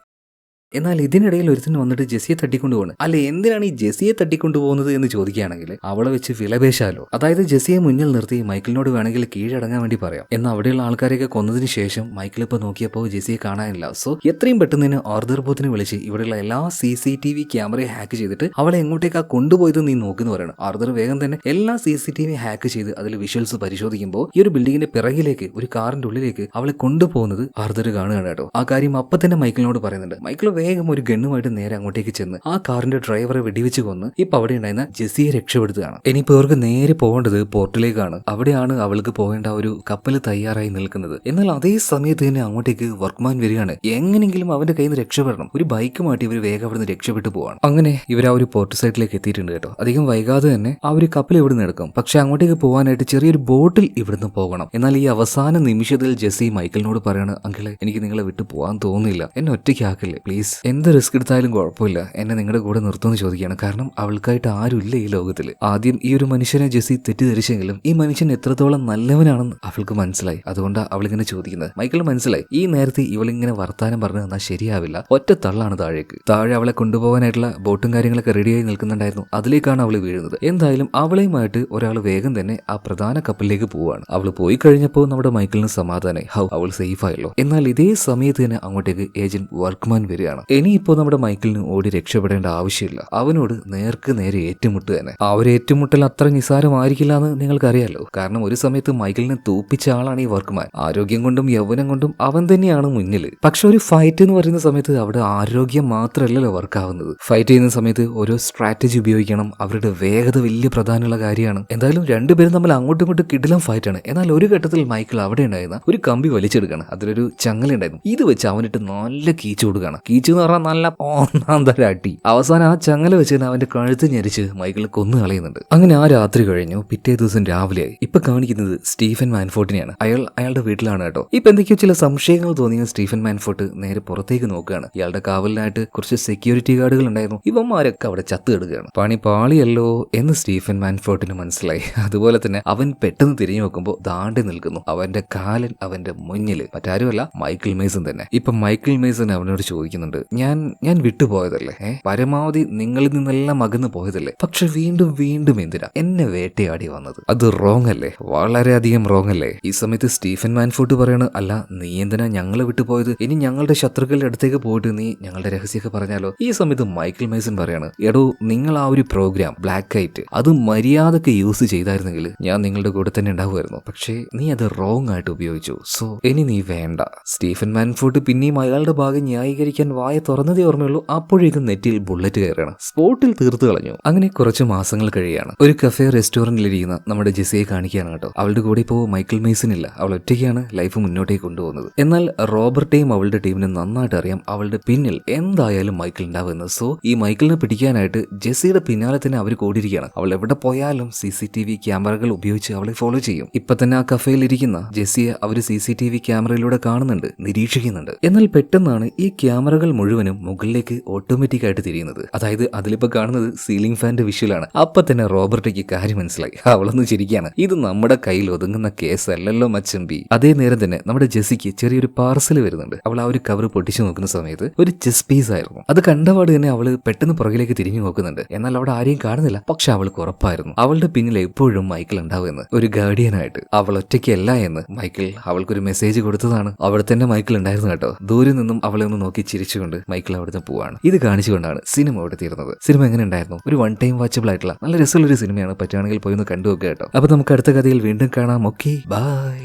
എന്നാൽ ഇതിനിടയിൽ ഒരുത്തിന് വന്നിട്ട് ജെസ്സിയെ തട്ടിക്കൊണ്ടുപോകണം. അല്ല എന്തിനാണ് ഈ ജെസ്സിയെ തട്ടിക്കൊണ്ടുപോകുന്നത് എന്ന് ചോദിക്കുകയാണെങ്കിൽ അവളെ വെച്ച് വിലപേശാലോ. അതായത് ജെസ്സിയെ മുന്നിൽ നിർത്തി മൈക്കിളിനോട് വേണമെങ്കിൽ കീഴടങ്ങാൻ വേണ്ടി പറയാം. എന്നാൽ അവിടെയുള്ള ആൾക്കാരെയൊക്കെ കൊന്നതിന് ശേഷം മൈക്കിൾ ഇപ്പോൾ നോക്കിയപ്പോൾ ജെസ്സിയെ കാണാനില്ല. സോ എത്രയും പെട്ടെന്ന് തന്നെ ആർതർ ബൂത്തിനെ വിളിച്ച് ഇവിടെയുള്ള എല്ലാ CCTV ക്യാമറയെ ഹാക്ക് ചെയ്തിട്ട് അവളെ എങ്ങോട്ടേക്കാ കൊണ്ടുപോയത് നീ നോക്കുന്നു പറയണം. ആർതർ വേഗം തന്നെ എല്ലാ CCTV ഹാക്ക് ചെയ്ത് അതിൽ വിഷ്വൽസ് പരിശോധിക്കുമ്പോൾ ഈ ഒരു ബിൽഡിങ്ങിന്റെ പിറകിലേക്ക് ഒരു കാറിന്റെ ഉള്ളിലേക്ക് അവളെ കൊണ്ടുപോകുന്നത് ആർതർ കാണുകയാണ് കേട്ടോ. ആ കാര്യം അപ്പൊ തന്നെ മൈക്കിളിനോട് പറയുന്നുണ്ട്. മൈക്കിൾ വേഗം ഒരു ഗണ്ണുമായിട്ട് നേരെ അങ്ങോട്ടേക്ക് ചെന്ന് ആ കാറിന്റെ ഡ്രൈവറെ വെടിവെച്ച് കൊന്ന് ഇപ്പൊ അവിടെ ഉണ്ടായിരുന്ന ജെസ്സിയെ രക്ഷപ്പെടുത്തുകയാണ്. ഇനിയിപ്പോ അവർക്ക് നേരെ പോകേണ്ടത് പോർട്ടിലേക്കാണ്. അവിടെയാണ് അവൾക്ക് പോകേണ്ട ഒരു കപ്പൽ തയ്യാറായി നിൽക്കുന്നത്. എന്നാൽ അതേ സമയത്ത് തന്നെ അങ്ങോട്ടേക്ക് വർക്ക്മാൻ വരികയാണ്. എങ്ങനെങ്കിലും അവന്റെ കയ്യിൽ നിന്ന് രക്ഷപ്പെടണം. ഒരു ബൈക്കുമായിട്ട് ഇവർ വേഗം അവിടെ നിന്ന് രക്ഷപ്പെട്ടു പോവാണ്. അങ്ങനെ ഇവർ ആ ഒരു പോർട്ട് സൈഡിലേക്ക് എത്തിയിട്ടുണ്ട് കേട്ടോ. അധികം വൈകാതെ തന്നെ ആ ഒരു കപ്പൽ ഇവിടുന്ന് എടുക്കും. പക്ഷെ അങ്ങോട്ടേക്ക് പോകാനായിട്ട് ചെറിയൊരു ബോട്ടിൽ ഇവിടുന്ന് പോകണം. എന്നാൽ ഈ അവസാന നിമിഷത്തിൽ ജെസ്സി മൈക്കിളിനോട് പറയാണ്, അങ്കിളെ എനിക്ക് നിങ്ങളെ വിട്ടു പോകാൻ തോന്നുന്നില്ല, എന്നെ ഒറ്റയ്ക്കാക്കില്ലേ പ്ലീസ്, എന്ത് റിസ്ക് എടുത്താലും കുഴപ്പമില്ല, എന്നെ നിങ്ങളുടെ കൂടെ നിർത്തുമെന്ന് ചോദിക്കുകയാണ്. കാരണം അവൾക്കായിട്ട് ആരുമില്ല ഈ ലോകത്തിൽ. ആദ്യം ഈ ഒരു മനുഷ്യനെ ജെസ്സി തെറ്റിദ്ധരിച്ചെങ്കിലും ഈ മനുഷ്യൻ എത്രത്തോളം നല്ലവനാണെന്ന് അവൾക്ക് മനസ്സിലായി. അതുകൊണ്ടാണ് അവളിങ്ങനെ ചോദിക്കുന്നത്. മൈക്കിൾ മനസ്സിലായി ഈ നേരത്തെ ഇവളിങ്ങനെ വർത്താനം പറഞ്ഞു തന്നാൽ ശരിയാവില്ല, ഒറ്റ തള്ളാണ് താഴെ അവളെ കൊണ്ടുപോകാനായിട്ടുള്ള ബോട്ടും കാര്യങ്ങളൊക്കെ റെഡിയായി നിൽക്കുന്നുണ്ടായിരുന്നു. അതിലേക്കാണ് അവൾ വീഴുന്നത്. എന്തായാലും അവളെയുമായിട്ട് ഒരാൾ വേഗം തന്നെ ആ പ്രധാന കപ്പലിലേക്ക് പോവാണ്. അവൾ പോയി കഴിഞ്ഞപ്പോൾ നമ്മുടെ മൈക്കിളിന് സമാധാനമായി. അവൾ സേഫ് ആയല്ലോ. എന്നാൽ ഇതേ സമയത്ത് തന്നെ അങ്ങോട്ടേക്ക് ഏജന്റ് വർക്ക്മാൻ വരികയാണ്. ഇനിയിപ്പോ നമ്മുടെ മൈക്കിളിന് ഓടി രക്ഷപ്പെടേണ്ട ആവശ്യമില്ല, അവനോട് നേർക്ക് നേരെ ഏറ്റുമുട്ടുക തന്നെ. ആ ഒരു ഏറ്റുമുട്ടൽ അത്ര നിസാരമായിരിക്കില്ല എന്ന് നിങ്ങൾക്കറിയാലോ. കാരണം ഒരു സമയത്ത് മൈക്കിളിനെ തൂപ്പിച്ച ആളാണ് ഈ വർക്ക്മാൻ. ആരോഗ്യം കൊണ്ടും യൗവനം കൊണ്ടും അവൻ തന്നെയാണ് മുന്നിൽ. പക്ഷെ ഒരു ഫൈറ്റ് എന്ന് പറയുന്ന സമയത്ത് അവിടെ ആരോഗ്യം മാത്രമല്ലല്ലോ വർക്കാവുന്നത്. ഫൈറ്റ് ചെയ്യുന്ന സമയത്ത് ഓരോ സ്ട്രാറ്റജി ഉപയോഗിക്കണം. അവരുടെ വേഗത വലിയ പ്രധാനമുള്ള കാര്യമാണ്. എന്തായാലും രണ്ടുപേരും തമ്മിൽ അങ്ങോട്ടും ഇങ്ങോട്ടും കിടിലം ഫൈറ്റാണ്. എന്നാൽ ഒരു ഘട്ടത്തിൽ മൈക്കിൾ അവിടെ ഉണ്ടായിരുന്ന ഒരു കമ്പി വലിച്ചെടുക്കണം. അതിലൊരു ചങ്ങല ഉണ്ടായിരുന്നു. ഇത് വെച്ച് അവനിട്ട് നല്ല കീച്ചു കൊടുക്കുകയാണ്. കീച്ചു എന്ന് പറഞ്ഞാൽ നല്ല ഒന്നാം തരം അടി. അവസാനം ആ ചങ്ങല വെച്ച് അവന്റെ കഴുത്ത് ഞെരിച്ച് മൈക്കിൾ കൊന്നു കളയുന്നുണ്ട്. അങ്ങനെ ആ രാത്രി കഴിഞ്ഞു. പിറ്റേ ദിവസം രാവിലെയായി. ഇപ്പൊ കാണിക്കുന്നത് സ്റ്റീഫൻ മാൻഫോർട്ടിനെയാണ്. അയാളുടെ വീട്ടിലാണ് കേട്ടോ. ഇപ്പൊ എന്തൊക്കെയോ ചില സംശയങ്ങൾ തോന്നിയ സ്റ്റീഫൻ മാൻഫോർട്ട് നേരെ പുറത്തേക്ക് നോക്കുകയാണ്. ഇയാളുടെ കാവലിനായിട്ട് കുറച്ച് സെക്യൂരിറ്റി ഗാർഡുകൾ ഉണ്ടായിരുന്നു. ഇവന്മാരൊക്കെ അവിടെ ചത്തു കിടക്കുകയാണ്. പണി പാളിയല്ലോ എന്ന് സ്റ്റീഫൻ മാൻഫോർട്ടിന് മനസ്സിലായി. അതുപോലെ തന്നെ അവൻ പെട്ടെന്ന് തിരിഞ്ഞു നോക്കുമ്പോൾ ദാണ്ടി നിൽക്കുന്നു അവന്റെ കാലൻ അവന്റെ മുന്നിൽ. മറ്റാരുമല്ല, മൈക്കിൾ മേസൺ തന്നെ. ഇപ്പൊ മൈക്കിൾ മേസൺ അവനോട് ചോദിക്കുന്നുണ്ട്, ഞാൻ വിട്ടുപോയതല്ലേ, പരമാവധി നിങ്ങളിൽ നിന്നെല്ലാം അകന്നു പോയതല്ലേ, പക്ഷെ വീണ്ടും വീണ്ടും എന്തിനാ എന്നെ വേട്ടയാടി വന്നത്? അത് റോങ് അല്ലേ, വളരെയധികം റോങ് അല്ലേ? ഈ സമയത്ത് സ്റ്റീഫൻ മാൻഫോർട്ട് പറയാണ്, അല്ല നീ എന്തിനാ ഞങ്ങളെ വിട്ടുപോയത്? ഇനി ഞങ്ങളുടെ ശത്രുക്കളുടെ അടുത്തേക്ക് പോയിട്ട് നീ ഞങ്ങളുടെ രഹസ്യമൊക്കെ പറഞ്ഞാലോ? ഈ സമയത്ത് മൈക്കിൾ മേസൺ പറയാണ്, എടോ നിങ്ങൾ ആ ഒരു പ്രോഗ്രാം ബ്ലാക്ക് ഐറ്റ് അത് മര്യാദക്ക് യൂസ് ചെയ്തായിരുന്നെങ്കിൽ ഞാൻ നിങ്ങളുടെ കൂടെ തന്നെ ഉണ്ടാവുമായിരുന്നു. പക്ഷേ നീ അത് റോങ് ആയിട്ട് ഉപയോഗിച്ചു. സോ ഇനി നീ വേണ്ട. സ്റ്റീഫൻ മാൻഫോർട്ട് പിന്നെയും അയാളുടെ ഭാഗം ന്യായീകരിക്കാൻ വായ തുറന്നതേ ഓർമ്മയുള്ളൂ. അപ്പോഴേക്കും നെറ്റിയിൽ ബുള്ളറ്റ് കയറാണ്. സ്പോട്ടിൽ തീർത്തു കളഞ്ഞു. അങ്ങനെ കുറച്ച് മാസങ്ങൾ കഴിയാണ്. ഒരു കഫേ റെസ്റ്റോറന്റിലിരിക്കുന്ന നമ്മുടെ ജെസിയെ കാണിക്കുകയാണ് കേട്ടോ. അവളുടെ കൂടെ ഇപ്പോൾ മൈക്കിൾ മേസൺ ഇല്ല. അവൾ ഒറ്റയ്ക്കാണ് ലൈഫ് മുന്നോട്ടേക്ക് കൊണ്ടുപോകുന്നത്. എന്നാൽ റോബർട്ടെയും അവളുടെ ടീമിന് നന്നായിട്ട് അറിയാം അവളുടെ പിന്നിൽ എന്തായാലും മൈക്കിൾ ഉണ്ടാവുമെന്ന്. സോ ഈ മൈക്കിളിനെ പിടിക്കാനായിട്ട് ജെസിയുടെ പിന്നാലെ തന്നെ അവർ കൂടിയിരിക്കുകയാണ്. അവൾ എവിടെ പോയാലും CCTV ക്യാമറകൾ ഉപയോഗിച്ച് അവളെ ഫോളോ ചെയ്യും. ഇപ്പൊ തന്നെ ആ കഫേയിൽ ഇരിക്കുന്ന ജെസിയെ അവർ CCTV ക്യാമറയിലൂടെ കാണുന്നുണ്ട്, നിരീക്ഷിക്കുന്നുണ്ട്. എന്നാൽ പെട്ടെന്നാണ് ഈ ക്യാമറകൾ മുഴുവനും മുകളിലേക്ക് ഓട്ടോമാറ്റിക് ആയിട്ട് തിരിയുന്നത്. അതായത് അതിലിപ്പോ കാണുന്നത് സീലിംഗ് ഫാന്റെ വിഷ്വലാണ്. അപ്പൊ തന്നെ റോബർട്ടയ്ക്ക് കാര്യം മനസ്സിലായി. അവളൊന്ന് ചിരിക്കുകയാണ്. ഇത് നമ്മുടെ കയ്യിൽ ഒതുങ്ങുന്ന കേസല്ലല്ലോ മച്ചമ്പി. അതേ നേരം തന്നെ നമ്മുടെ ജെസിക്ക് ചെറിയൊരു പാർസൽ വരുന്നുണ്ട്. അവൾ ആ ഒരു കവർ പൊട്ടിച്ചു നോക്കുന്ന സമയത്ത് ഒരു ചെസ് പീസ് ആയിരുന്നു. അത് കണ്ടപാട് തന്നെ അവള് പെട്ടെന്ന് പുറകിലേക്ക് തിരിഞ്ഞു നോക്കുന്നുണ്ട്. എന്നാൽ അവിടെ ആരെയും കാണുന്നില്ല. പക്ഷെ അവൾക്ക് ഉറപ്പായിരുന്നു അവളുടെ പിന്നിൽ എപ്പോഴും മൈക്കിൾ ഉണ്ടാവുമെന്ന്. ഒരു ഗാർഡിയനായിട്ട് അവൾ ഒറ്റയ്ക്കല്ല എന്ന് മൈക്കിൾ അവൾക്കൊരു മെസ്സേജ് കൊടുത്തതാണ്. അവിടെ തന്നെ മൈക്കിൾ ഉണ്ടായിരുന്നു കേട്ടോ. ദൂരെ നിന്നും അവളെ ഒന്ന് നോക്കി ചിരിച്ചുകൊണ്ട് മൈക്കിൾ അവിടുന്ന് പോവാണ്. ഇത് കാണിച്ചുകൊണ്ടാണ് സിനിമ അവിടെ തീർന്നത്. സിനിമ എങ്ങനെ ഉണ്ടായിരുന്നു? ഒരു വൺ ടൈം വാച്ചബിൾ ആയിട്ടുള്ള നല്ല രസമുള്ളൊരു സിനിമയാണ്. പറ്റുകയാണെങ്കിൽ പോയി ഒന്ന് കണ്ടുവെക്കുക കേട്ടോ. അപ്പൊ നമുക്ക് അടുത്ത കഥയിൽ വീണ്ടും കാണാം. Okay, by.